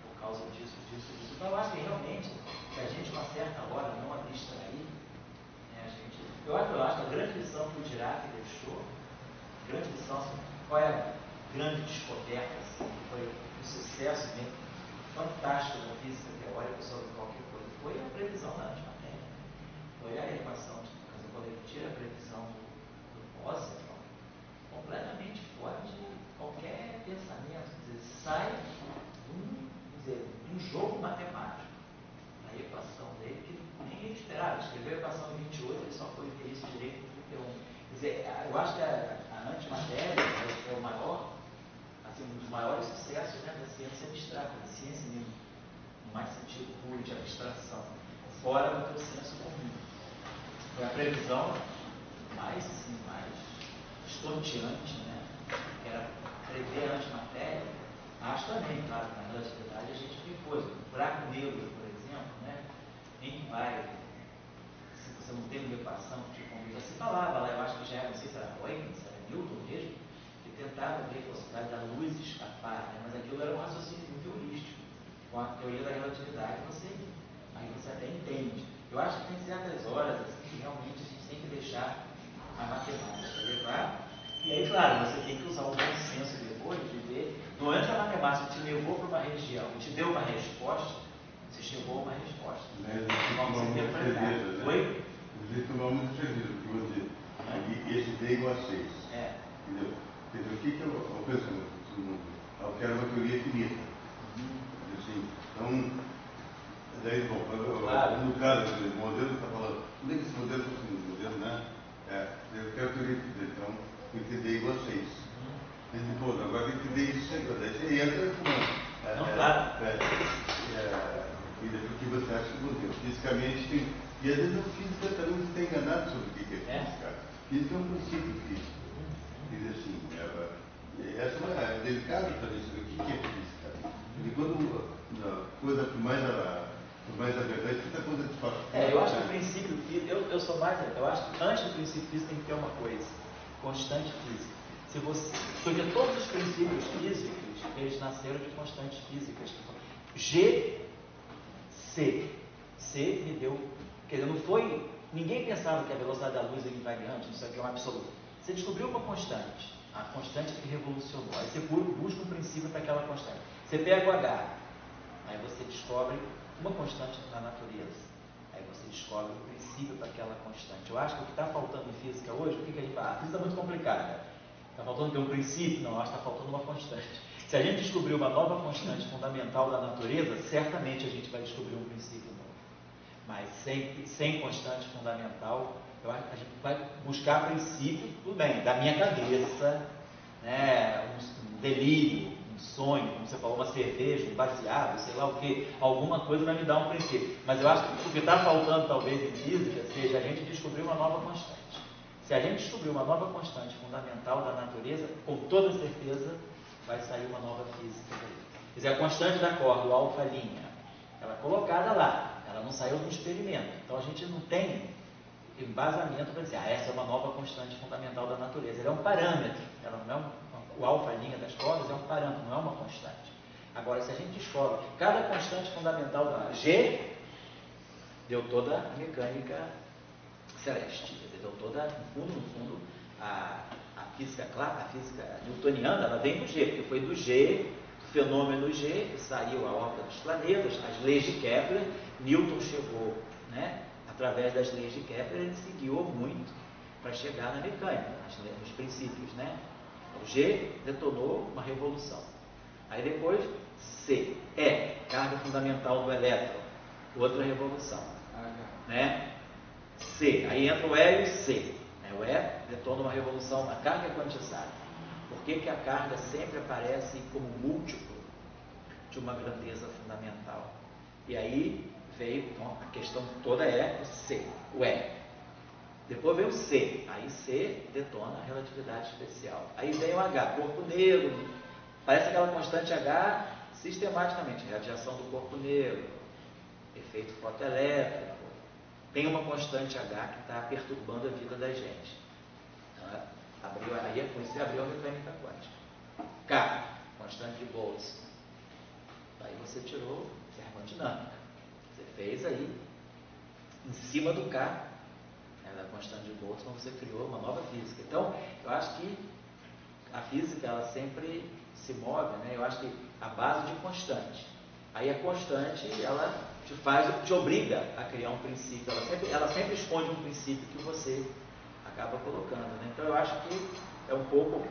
Por causa disso. Então eu acho que realmente, se a gente, uma certa hora, não abstrair, né, eu acho que a grande lição que o Dirac deixou, grande lição, assim, qual é a grande descoberta, assim, que foi um sucesso mesmo, fantástico da física teórica sobre qualquer coisa, foi a previsão da antimatéria. Foi a equação de quando ele tira a previsão do Bose, completamente fora de qualquer pensamento, quer dizer, sai de um jogo matemático. A equação dele, que ninguém esperava, escreveu a equação em 28, ele só foi ter isso direito em 31. Quer dizer, eu acho que a antimatéria é o maior, assim, um dos maiores sucessos, né, da ciência abstrata, da ciência mesmo, no mais sentido puro de abstração, fora do teu senso comum. Foi a previsão mais estonteante, né? Que era prever a antimatéria. Acho também, claro, que na relatividade a gente tem coisa. O buraco negro, por exemplo, né? Quem vai, se você não tem uma equação que te convida, se falava lá, eu acho que já era, não sei se era Huygens, se era Newton mesmo, que tentava ver a possibilidade da luz escapar, né? Mas aquilo era um raciocínio muito holístico. Com a teoria da relatividade, aí você até entende. Eu acho que tem certas horas assim, que realmente a gente tem que deixar a matemática levar. E aí, claro, você tem que usar o bom senso depois de ver. Durante a matemática te levou para uma região e te deu uma resposta, você chegou a uma resposta. Vamos interpretar. Oi? Você tomar muito serviço, porque você esse D igual a 6. Entendeu? O que é o pensamento? Eu quero uma teoria finita. Assim, então, daí, bom, no caso do modelo, está falando, como é que esse modelo fosse um modelo, né? Eu quero teoria finita, então, tem que ter D igual a 6. E depois, agora tem que ter D igual a 6. Daí você entra com não, claro. E depois o que você acha que modelo? Fisicamente tem. E às vezes a física também está enganado sobre o que é física. Física é um princípio físico. Diz assim, essa é delicado também saber o que é física. E quando a coisa por mais a verdade, muita coisa distorce. Eu acho que o princípio físico, eu sou mais, eu acho que antes do princípio físico tem que ter uma coisa, constante física. Porque todos os princípios físicos, eles nasceram de constantes físicas. G, C me deu, quer dizer, não foi, ninguém pensava que a velocidade da luz é invariante, isso aqui é um absoluto. Você descobriu uma constante, a constante que revolucionou, aí você busca um princípio para aquela constante. Você pega o H, aí você descobre uma constante na natureza, aí você descobre o princípio para aquela constante. Eu acho que o que está faltando em física hoje, o que a gente fala? A física é muito complicada. Está faltando ter um princípio? Não, acho que está faltando uma constante. Se a gente descobrir uma nova constante fundamental da natureza, certamente a gente vai descobrir um princípio novo. Mas sem constante fundamental, eu acho que a gente vai buscar princípio, tudo bem, da minha cabeça, né, um delírio, um sonho, como você falou, uma cerveja, um baseado, sei lá o que, alguma coisa vai me dar um princípio. Mas eu acho que o que está faltando talvez em física seja a gente descobrir uma nova constante. Se a gente descobrir uma nova constante fundamental da natureza, com toda certeza vai sair uma nova física daí. Quer dizer, a constante da corda, o alfa', ela é colocada lá, ela não saiu do experimento. Então a gente não tem embasamento para dizer, essa é uma nova constante fundamental da natureza. Ela é um parâmetro, ela não é o alfa' das cordas é um parâmetro, não é uma constante. Agora, se a gente descobre cada constante fundamental da G, deu toda a mecânica celeste, deu toda, no fundo, a física clássica, a física newtoniana, ela vem do G, porque foi do G, do fenômeno G, que saiu a órbita dos planetas, as leis de Kepler. Newton chegou, né, através das leis de Kepler, ele se guiou muito para chegar na mecânica, nos princípios, né? O G detonou uma revolução. Aí depois, C, E, carga fundamental do elétron, outra revolução, né? C, aí entra o E e o C. O E detona uma revolução, a carga é quantizada. Por que a carga sempre aparece como múltiplo de uma grandeza fundamental? E aí veio, então, a questão toda é o C, o E. Depois veio o C, aí C detona a relatividade especial. Aí vem o H, corpo negro, parece aquela constante H sistematicamente, radiação do corpo negro, efeito fotoelétrico. Tem uma constante H que está perturbando a vida da gente. Então, aí com isso abriu a mecânica quântica. K, constante de Boltzmann. Aí você tirou termodinâmica. Você fez aí, em cima do K, da constante de Boltzmann, você criou uma nova física. Então, eu acho que a física, ela sempre se move, né? Eu acho que a base de constante. Aí a constante, ela te obriga a criar um princípio. Ela sempre esconde um princípio que você acaba colocando, né? Então, eu acho que é um pouco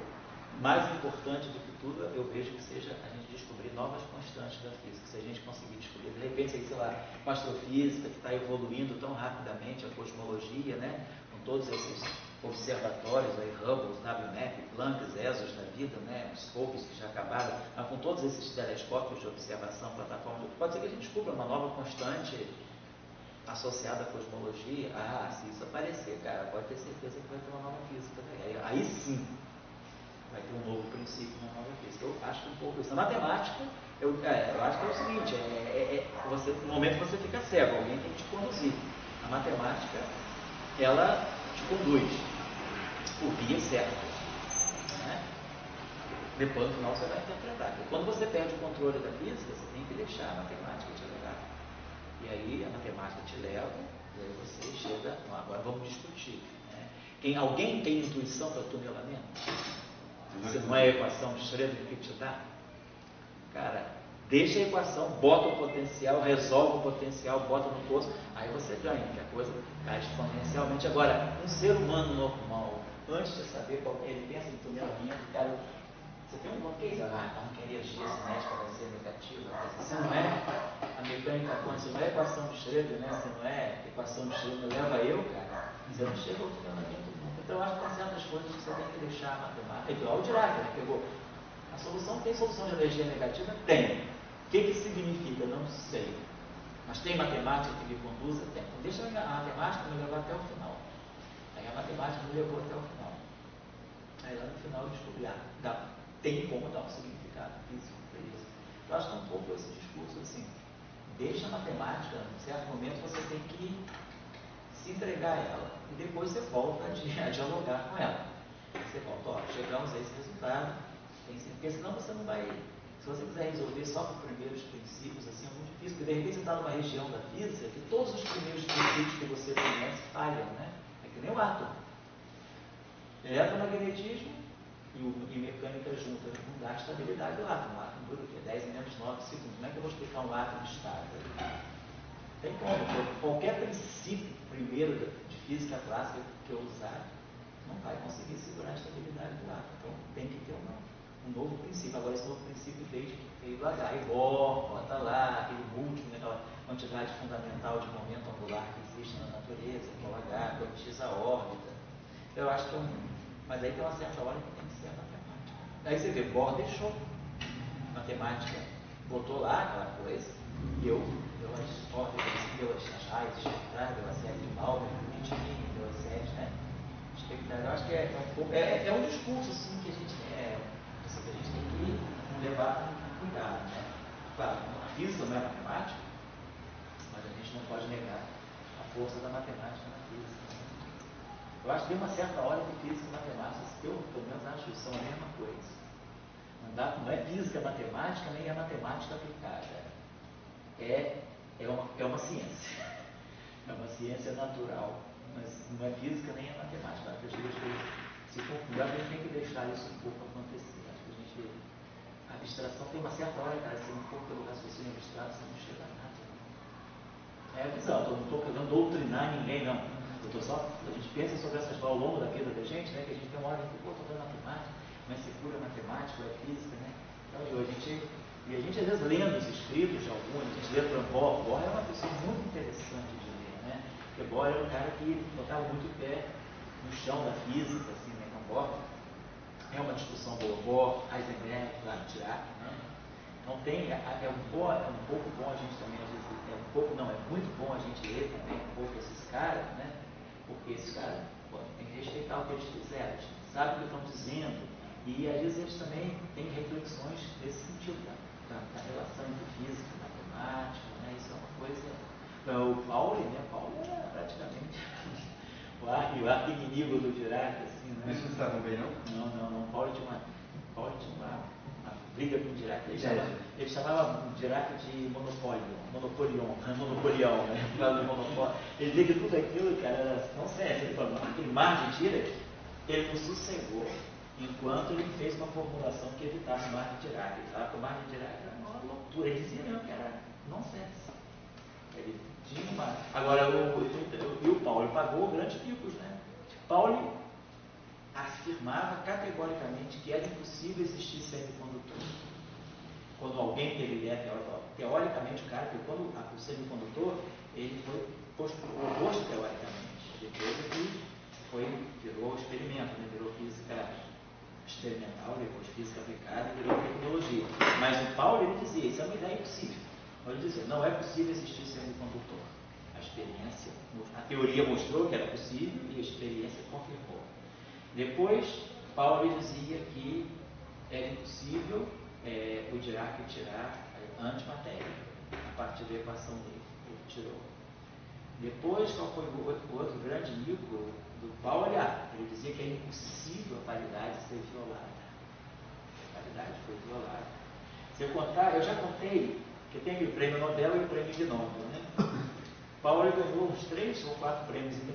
mais importante do que tudo, eu vejo que seja a gente descobrir novas constantes da física. Se a gente conseguir descobrir, de repente, sei lá, com a astrofísica que está evoluindo tão rapidamente, a cosmologia, né? Com todos esses observatórios, aí, Hubble, WMAP, Planck, ESOs da vida, né? Os Scopes que já acabaram, mas com todos esses telescópios de observação, plataformas, pode ser que a gente descubra uma nova constante associada à cosmologia. Se isso aparecer, cara, pode ter certeza que vai ter uma nova física, né? Aí sim vai ter um novo princípio, uma nova física. Eu acho que um pouco isso. A matemática, eu acho que é o seguinte, no momento você fica cego, alguém tem que te conduzir. A matemática, ela te conduz por via certa, né? Depois, no final, você vai interpretar. Porque quando você perde o controle da física, você tem que deixar a matemática te levar. E aí, a matemática te leva, e aí você chega, agora vamos discutir, né? Alguém tem intuição para tunelamento? Se não é a equação de Schrödinger que te dá, cara, deixa a equação, bota o potencial, resolve o potencial, bota no poço, aí você ganha, porque a coisa cai exponencialmente. Agora, um ser humano normal, antes de saber qual que é, ele pensa em tunelamento, cara, você tem um bloqueio, então que a energia cinética vai ser negativa. Se não é a mecânica quântica, se não é a equação de Schrödinger, né? Se não é a equação de Schrödinger, leva eu, cara, você não chega ao tunelamento nunca. Então, eu acho que tem certas coisas que você tem que deixar a matemática. Igual o Dirac, ele pegou. A solução tem solução de energia negativa? Tem. O que significa? Não sei. Mas tem matemática que me conduza? Tem. Então, deixa a matemática me levar até o final. Aí a matemática me levou até o final. Aí lá no final eu descobri, tem como dar um significado físico para isso. Eu acho que é um pouco esse discurso assim. Deixa a matemática, em certo momento você tem que se entregar a ela. E depois você volta a dialogar com ela. Você volta, chegamos a esse resultado. Porque senão você não vai. Se você quiser resolver só com os primeiros princípios, assim, é muito difícil, porque de repente você está numa região da física que todos os primeiros princípios que você conhece falham, né? É que nem o átomo. Eletromagnetismo e mecânica juntas não dá estabilidade do átomo. O átomo dura o quê? 10 menos 9 segundos. Como é que eu vou explicar um átomo estável? Tem como. Qualquer princípio primeiro de física clássica que eu usar, não vai conseguir segurar a estabilidade do átomo. Então tem que ter um novo princípio. Agora esse novo princípio veio do H. E bota lá, aquele múltiplo, né, aquela quantidade fundamental de momento angular que existe na natureza, que é o H, quando X a órbita. Eu acho que mas aí tem uma certa hora que tem que ser a matemática. Aí você vê, Bohr deixou matemática, botou lá aquela coisa, e eu as órbitas, as raízes espectrais, pela série de Malmer, Nitinin, pelas séries, né? Eu acho que é um discurso assim, que a gente tem que levar com cuidado, né? Claro, a física não é matemática, mas a gente não pode negar a força da matemática na física. Eu acho que tem uma certa hora que física e matemática, eu pelo menos acho que são a mesma coisa. Não é física matemática, nem é matemática aplicada. É uma ciência. É uma ciência natural, mas não é física nem é matemática. Acho que as duas coisas se confundem. A gente tem que deixar isso um pouco acontecer. Acho que a abstração tem uma certa hora, cara, se não for pelo raciocínio abstrato, você não chega a nada. É a visão, eu não estou querendo doutrinar ninguém, não. A gente pensa sobre essas coisas ao longo da vida da gente, né? Que a gente tem uma hora que estou dando matemática, mas se pura matemática ou é física, né? Então, a gente às vezes lendo os escritos de alguns, a gente lê para Bohr. Bohr é uma pessoa muito interessante de ler, né? Porque Bohr era um cara que botava muito o pé no chão da física, assim, né? Então, Bohr é uma discussão boa. Bohr, Heisenberg, Dirac, né? Não tem, é um pouco bom a gente também, às vezes, é muito bom a gente ler também um pouco esses caras, né? Porque esses caras, tem que respeitar o que eles fizeram, sabe o que estão dizendo, e às vezes eles também têm reflexões nesse sentido, da relação entre física e matemática, né? Isso é uma coisa. Então, o Pauli, né? Pauli era praticamente o arqui-inimigo do Dirac, assim, né? Eles não estavam bem, não? Não. Pauli tinha uma briga com o Dirac. Ele chamava o Dirac de Monopolião, né? Ele dizia que tudo aquilo, cara, era não sério. Ele falou, aquele mar de Dirac, ele não sossegou enquanto ele fez uma formulação que evitasse o mar de Dirac. Ele falava que o mar de Dirac era uma loucura. Ele dizia mesmo que era nonsense. Ele tinha uma. Agora, o Pauli pagou grandes picos, né? Pauli afirmava categoricamente que era impossível existir semicondutor. Quando alguém teve ideia teoricamente, o cara, porque quando o semicondutor, ele foi oposto teoricamente. Depois ele virou experimento, né? Virou física experimental, depois física aplicada e virou tecnologia. Mas o Pauli, ele dizia, isso é uma ideia impossível. Ele dizia, não é possível existir semicondutor. A experiência, a teoria mostrou que era possível e a experiência confirmou. Depois, Pauli dizia que era impossível o Dirac tirar a antimatéria a partir da equação dele. Ele tirou. Depois, qual foi o outro grande livro do Pauli? Ele dizia que é impossível a paridade ser violada. A paridade foi violada. Se eu contar, eu já contei que tem o prêmio Nobel e o prêmio Ig Nobel, né? Pauli ganhou uns 3 ou 4 prêmios Ig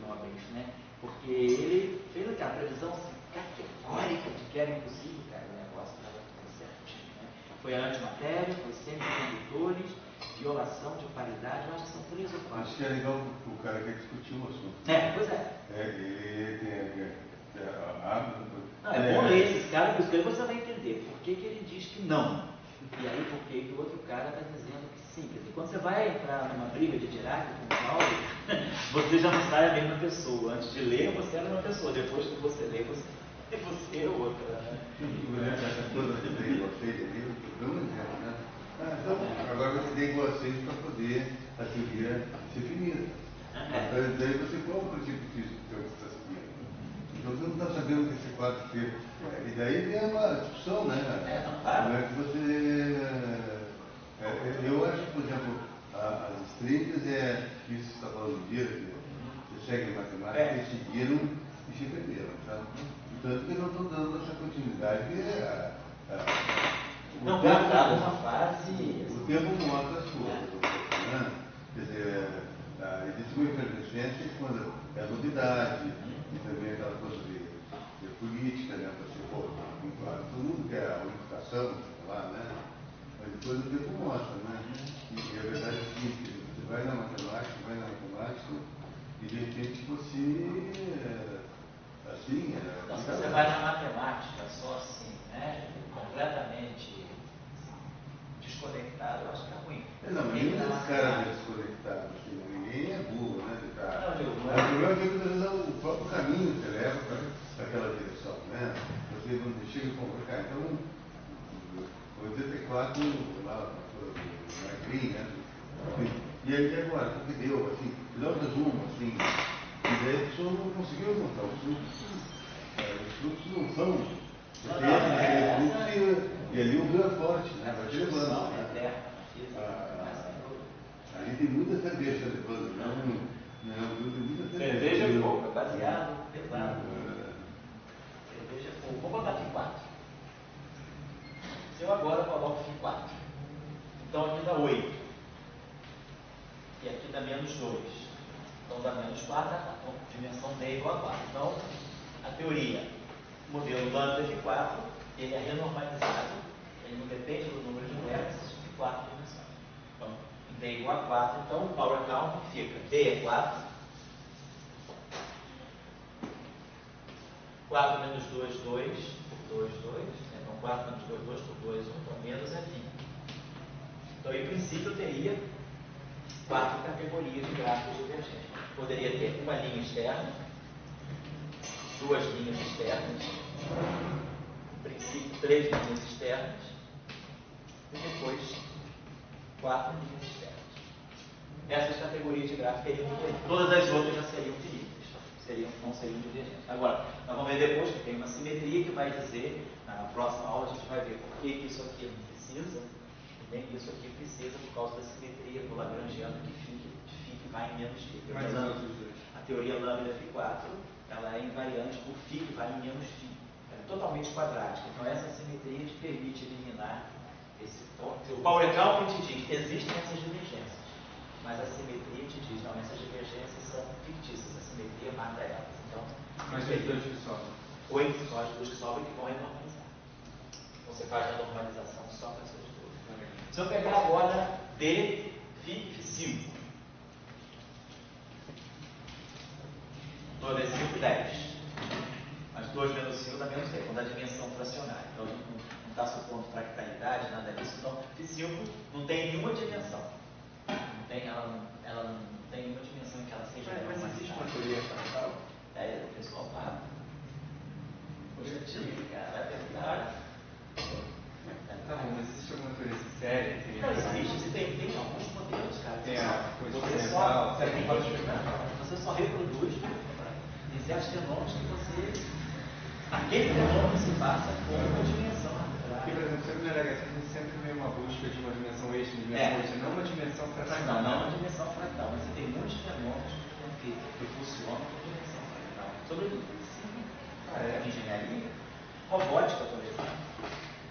Nobel, né? Porque ele fez aquela previsão categórica de que era impossível, cara, o negócio estava certinho, né? Foi a antimatéria, foi semicondutores, violação de paridade, eu acho que são 3 ou 4. Acho que é legal o cara que discutiu o assunto. Pois é. Não, é bom ler esses caras, porque você vai entender por que ele diz que não. E aí por que o outro cara está dizendo que sim. Quer dizer, quando você vai entrar numa briga de Dirac com o Pauli, você já não sai a mesma pessoa. Antes de ler, você era uma pessoa. Depois que você lê, você é outra. Né? Essa coisa que tem igual 6 ali, eu dou um exemplo, né? Então, agora você tem igual 6 para poder a teoria ser finita. Daí você qual o princípio físico que você está seguindo? Então você não está sabendo que esse quadro que. E daí vem uma discussão, né? Como é que você. Eu acho que, por exemplo, as estrelas isso que você está falando do dia, que você segue a matemática, eles seguiram e se perderam, tá? Tanto que eu não estou dando essa continuidade. Não vai dar uma fase. O tempo mostra as coisas, né? Quer dizer, existe uma efervescência quando é novidade, e também aquela coisa de política, né? Você, claro, todo mundo quer a unificação, lá, né? Mas depois o tempo mostra, né? E a verdade é o seguinte, você vai na matemática, e de repente você Sim, Então, se você vai na matemática só assim, né, completamente desconectado, eu acho que é ruim. Não, nenhum dos caras é desconectado, assim, ninguém é burro, né? Não, eu digo, O problema é que muitas vezes é o próprio caminho que você leva para aquela direção, né? Você quando chega e compra, cara, então, 84, lá, na Green, né? E aí agora, o que deu, assim, me dá um resumo, assim, e daí a pessoa não conseguiu montar os fluxos não são. Você tem aquele fluxo e ali o rio é forte, né? Vai te levando, né? Ali tem muita cerveja levando, não, tem muita cerveja. Cerveja é pouco, baseado, pesado. Cerveja é pouco. Vou botar aqui 4. Se eu agora coloco aqui 4, então aqui dá 8. E aqui dá menos 2. Então dá menos 4, então dimensão D é igual a 4. Então, a teoria, o modelo lambda de 4, ele é renormalizado, ele não depende do número de vértices de 4 dimensões. Então, D é igual a 4, então o power count fica D é 4, 4 menos 2, 2, 2, 2, então 4 menos 2, 2 por 2, 1, então menos é 20. Então, em princípio, eu teria 4 categorias de gráficos divergentes. Poderia ter uma linha externa, 2 linhas externas, em princípio 3 linhas externas, e depois 4 linhas externas. Essas categorias de gráfico teriam todas as outras já seriam finitas, não seriam divergentes. Agora, nós vamos ver depois que tem uma simetria que vai dizer, na próxima aula a gente vai ver por que isso aqui não precisa, e nem isso aqui precisa por causa da simetria do Lagrangiano que φ vai em menos φ. A teoria lambda Φ4, ela é invariante por φ que vai em menos φ. Ela é totalmente quadrática. Então essa simetria te permite eliminar esse ponto. O power count te diz que existem essas divergências, mas a simetria te diz, não, essas divergências são fictícias, a simetria mata elas. Então, mas os dois que sobram? 8 só as duas que sobram que vão renormalizar. Então você faz a normalização só para essas duas. Se eu pegar agora D, Φ5, 2 vezes 5, 10. Mas 2 menos 5 dá menos 10, quando a dimensão fracionária. Então a gente não está supondo fractalidade, nada disso. Então, Φ5 não tem nenhuma dimensão. Ela não tem nenhuma dimensão em que ela seja. Mas existe uma teoria fractal? O pessoal fala. Poxa, cara, vai perguntar. Tá bom, mas existe alguma teoria séria? Não existe, tem alguns modelos, cara. Tem a coisa você só reproduz. Tem certos fenômenos que você. Aquele fenômeno se passa com uma dimensão Porque, por exemplo, sempre na LHC a gente sempre vê uma busca de uma dimensão extra, não uma dimensão fractal. Não uma dimensão fractal, mas você tem muitos fenômenos que funcionam com dimensão fractal. Sobretudo em engenharia, robótica, por exemplo.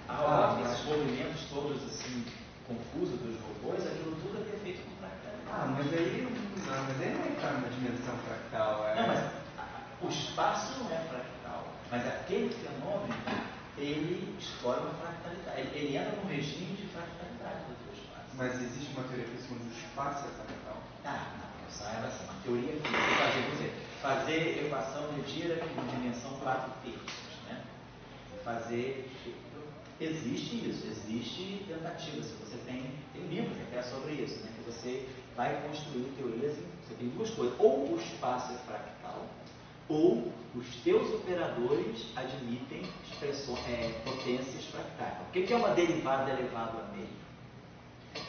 A robótica, esses movimentos todos assim, confusos dos robôs, aquilo tudo é feito com fractalidade. Mas aí não está numa dimensão fractal. Não, mas o espaço não é fractal, mas aquele fenômeno, ele explora uma fractalidade. Ele entra num regime de fractalidade do teu espaço. Mas existe uma teoria que o espaço é fractal? Não, saiba assim, uma teoria que fazer equação de Dirac em dimensão 4 terços, né? Existe isso, existe tentativa. Se você tem livros até sobre isso, né? Que você vai construir teorias, você tem duas coisas, ou o espaço é fractal, ou os teus operadores admitem potências fractais. O que é uma derivada elevado a meio?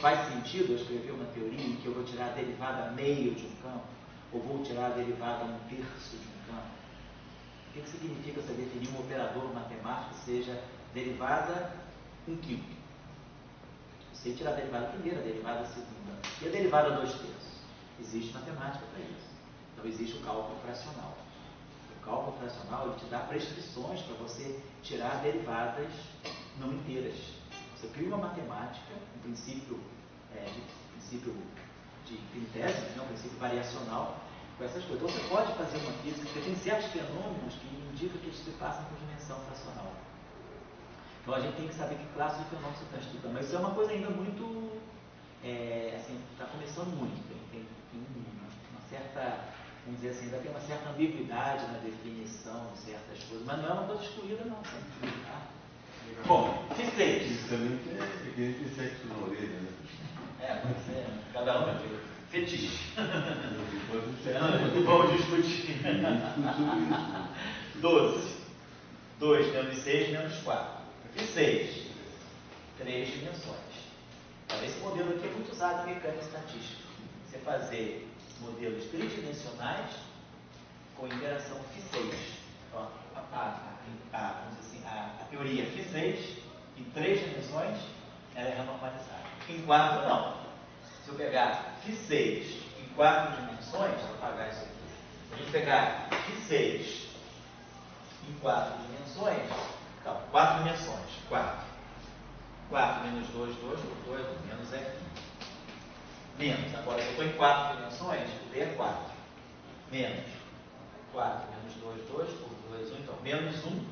Faz sentido eu escrever uma teoria em que eu vou tirar a derivada a meio de um campo, ou vou tirar a derivada a 1/3 de um campo? O que significa você definir um operador matemático que seja derivada 1/5? Você tirar a derivada primeira, a derivada segunda. E a derivada 2/3? Existe matemática para isso. Então existe o cálculo fracional. O cálculo fracional ele te dá prescrições para você tirar derivadas não inteiras. Você cria uma matemática, um princípio de finitésimo, um princípio variacional, com essas coisas. Então você pode fazer uma física, porque tem certos fenômenos que indicam que eles se passam por dimensão fracional. Então a gente tem que saber que classe de fenômeno você está estudando. Mas isso é uma coisa ainda muito, está começando muito. Tem uma certa vamos dizer assim, ainda tem uma certa ambiguidade na definição de certas coisas, mas não é uma coisa excluída não, sempre, tá? Bom, Φ6. Isso também é que a gente tem sexo na orelha, né? Pois é, cada um é aquilo. Fetiche. Pode Vamos discutir. sobre isso. 12. 2 menos 6 menos 4. Φ6. 3 dimensões. Esse modelo aqui é muito usado em mecânica estatística. Você fazer modelos tridimensionais com interação Φ6. Ó, vamos dizer assim, a teoria Φ6 em 3 dimensões ela é renormalizada. Em 4 não. Se eu pegar Φ6 em 4 dimensões, vou apagar isso aqui. Se a gente pegar Φ6 em 4 dimensões, então, 4 dimensões, 4. 4 menos 2, 2 por 2, menos é 1. Menos, agora se eu estou em 4 dimensões, o D é 4. Menos 4 menos 2, 2 por 2, 1. Então, menos 1,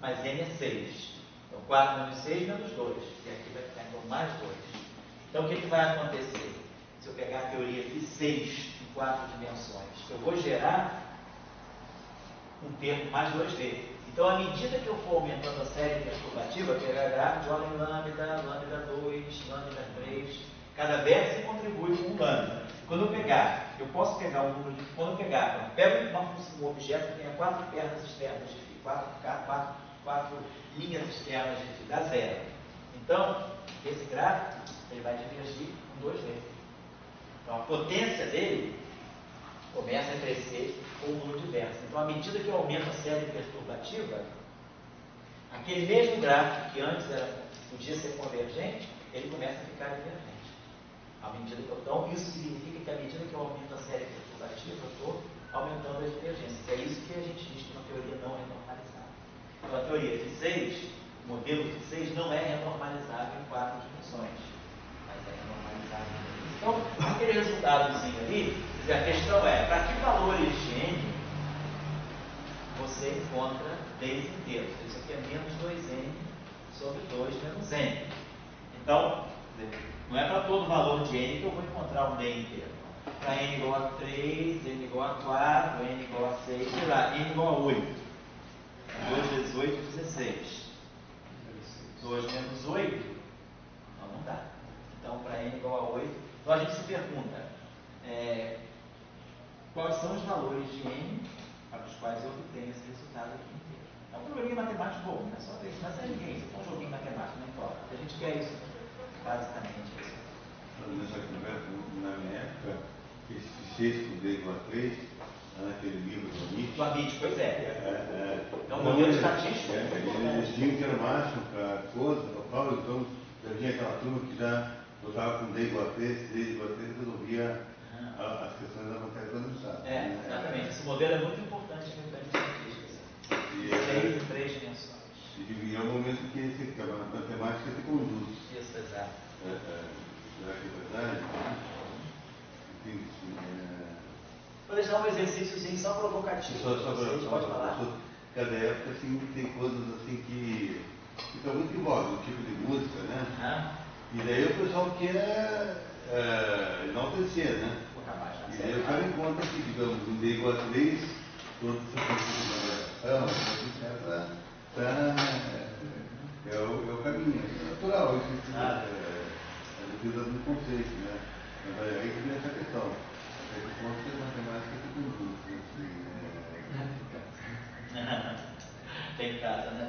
mais N é 6. Então, 4 menos 6, menos 2. E aqui vai ficar, então, mais 2. Então, o que vai acontecer? Se eu pegar a teoria Φ6 em 4 dimensões, eu vou gerar um termo mais 2D. Então, à medida que eu for aumentando a série perturbativa, pegar gráfico de ordem lambda, lambda 2, lambda 3, cada vértice contribui com um lambda. Quando eu posso pegar um número de. Quando eu pego um objeto que tenha 4 pernas externas de φ, 4 linhas externas de φ, dá 0. Então, esse gráfico ele vai divergir com 2D. Então, a potência dele começa a crescer com um número diverso. Então, à medida que eu aumento a série perturbativa, aquele mesmo gráfico que antes podia ser convergente, ele começa a ficar divergente. Então, isso significa que à medida que eu aumento a série perturbativa, eu estou aumentando a divergência. É isso que a gente diz que é uma teoria não renormalizada. Então, a teoria Φ6, o modelo Φ6 não é renormalizável em 4 dimensões, mas é renormalizável em 3. Então, aquele resultadozinho ali, a questão é, para que valores de N você encontra Ds inteiros? Isso aqui é menos 2N sobre 2 menos N. Então, não é para todo valor de N que eu vou encontrar um D inteiro. Para N igual a 3, N igual a 4, N igual a 6, sei lá, N igual a 8. 2 vezes 8, 16. 2 menos 8? Não dá. Então, para N igual a 8, então a gente se pergunta, quais são os valores de N para os quais eu obtenho esse resultado aqui inteiro. É um probleminha matemático bom, não é só isso, mas é ninguém, isso é um joguinho matemático, não importa. A gente quer isso, basicamente isso. Nessa conversa, na minha época, esse 6 por D igual a 3, naquele livro do Amit. Do Amit, pois é. É um modelo estatístico. Eles tinham que era o máximo para todos, o Paulo, então, já tinha aquela turma que já botava com D igual a 3, D igual a 3, resolvia as questões da matéria condensada. Exatamente. Esse modelo é muito importante em mecânica estatística. 6 e 3 dimensões. E é o momento que a matemática se conduz. Isso, exato. Será que é verdade? Vou deixar um exercíciozinho só provocativo. Pode falar. Cada época assim, tem coisas assim que estão muito em voga, o tipo de música, né? E daí o pessoal quer enaltecer, né? E daí o cara encontra que, digamos, um D igual a 3, toda essa configuração, etc., é o caminho, é natural, isso é a defesa do conceito, né? Mas aí que vem essa questão. É que ponto que a matemática se conduz. Tem casa, né?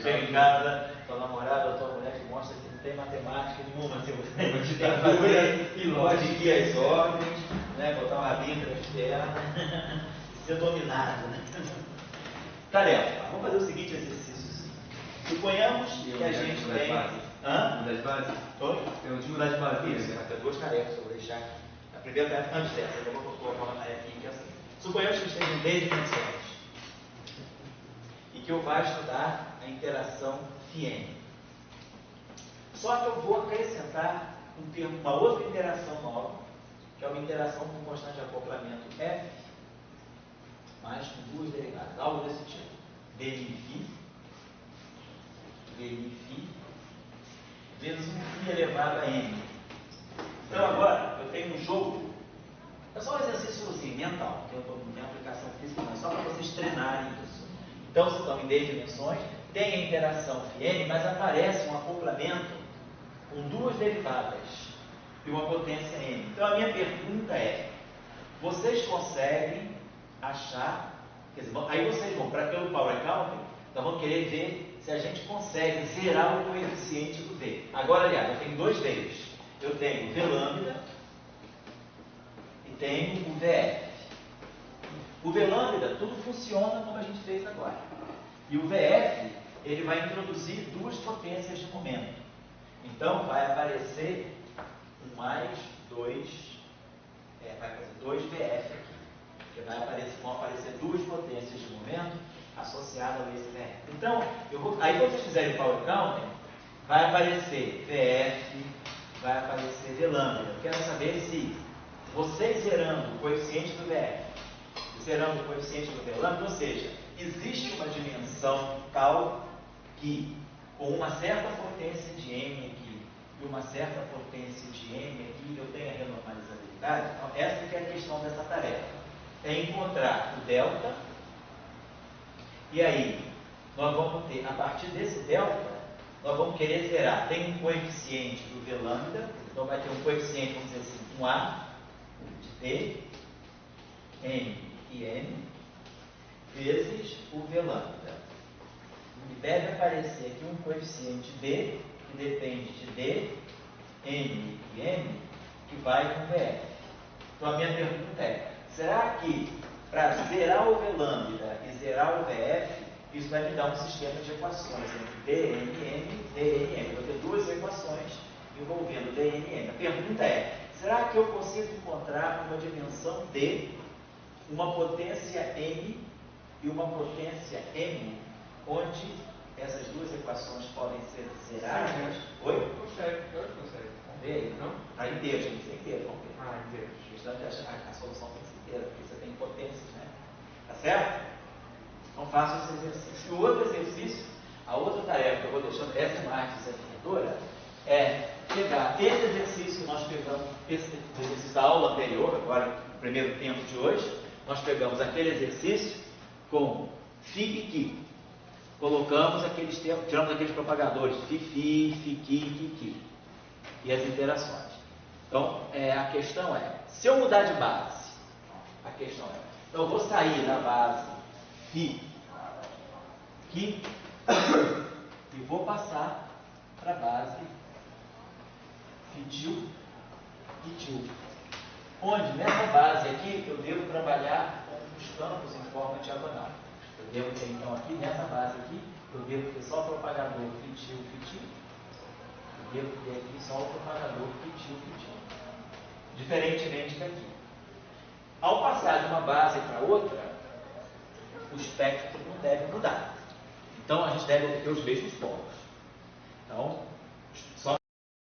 Chega em casa, tua namorada ou tua mulher te mostra que não tem matemática nenhuma, você tem que fazer e lógica as ordens, né? Botar uma rabinha externa e ser dominado, né? Tarefa. Vamos fazer o seguinte exercício. Suponhamos que a gente tem... Uma das bases? Oi? É o último das bases. Isso, vai ter 2 tarefas, eu vou deixar aqui. A primeira tarefa antes dessa, eu vou colocar uma tarefinha que é assim. Suponhamos que a gente tem 10 dimensões e que eu vá estudar a interação φn. Só que eu vou acrescentar uma outra interação nova, que é uma interação com constante de acoplamento f, mas com 2 derivadas, algo desse tipo. Dμφ vezes um φ elevado a n. Então agora eu tenho um jogo É só um exercício assim, mental, que eu não tenho aplicação física, não, é só para vocês treinarem isso. Então, se estão em D dimensões, tem a interação φn, mas aparece um acoplamento com duas derivadas e uma potência n. Então, a minha pergunta é, vocês conseguem achar, quer dizer, aí vocês vão, pelo Power Counting, nós vamos querer ver se a gente consegue zerar o coeficiente do V. Agora, aliás, eu tenho dois V's. Eu tenho o V lambda e tenho o VF. O V lambda, tudo funciona como a gente fez agora. E o VF, ele vai introduzir duas potências de momento. Então, vai aparecer um mais 2, vai fazer 2VF aqui. Porque vão aparecer duas potências de momento associadas a esse VF. Então, aí quando vocês fizerem o Power Counting, vai aparecer VF, vai aparecer V lambda. Eu quero saber se vocês zerando o coeficiente do VF, zerando o coeficiente do V lambda, ou seja, existe uma dimensão tal que, com uma certa potência de M aqui e uma certa potência de M aqui, eu tenho a renormalizabilidade. Então, essa que é a questão dessa tarefa. É encontrar o delta, e aí nós vamos ter, a partir desse delta, nós vamos querer zerar. Tem um coeficiente do V lambda, então vai ter um coeficiente, vamos dizer assim, um A de D, M e N, vezes o V lambda. E deve aparecer aqui um coeficiente D, que depende de D, M e M, que vai com VF. Então a minha pergunta é, será que para zerar o V lambda e zerar o VF, isso vai me dar um sistema de equações entre D, M, M, D, N, M. Eu vou ter duas equações envolvendo D, N, M. A pergunta é, será que eu consigo encontrar uma dimensão D, uma potência M e uma potência M, onde essas duas equações podem ser zeradas? Oi? Consegue, claro que consegue. Vamos ver aí? Não? Para inteiros, tem que ser inteiro, vamos ver. Inteiro. A solução tem que ser inteira, porque você tem potências, né? Tá certo? Então faça esse exercício. E o outro exercício, a outra tarefa que eu vou deixando, essa é mais desafiadora, é pegar esse exercício que nós pegamos, esse exercício da aula anterior, agora no primeiro tempo de hoje, nós pegamos aquele exercício com Fi e Ki. Colocamos aqueles termos, tiramos aqueles propagadores, Fifi, Fiqui, Kiki, e as interações. Então, a questão é, se eu mudar de base, a questão é, então eu vou sair da base Fi, Ki, e vou passar para a base Fitil e Til. Onde, nessa base aqui, eu devo trabalhar com os campos em forma diagonal. Eu devo ter, então, aqui, nessa base aqui, eu devo ter só o propagador Fitil, Fitil. Eu devo ter aqui só o propagador Fitil, Fitil. Diferentemente daqui. Ao passar de uma base para outra, o espectro não deve mudar. Então, a gente deve ter os mesmos polos. Então,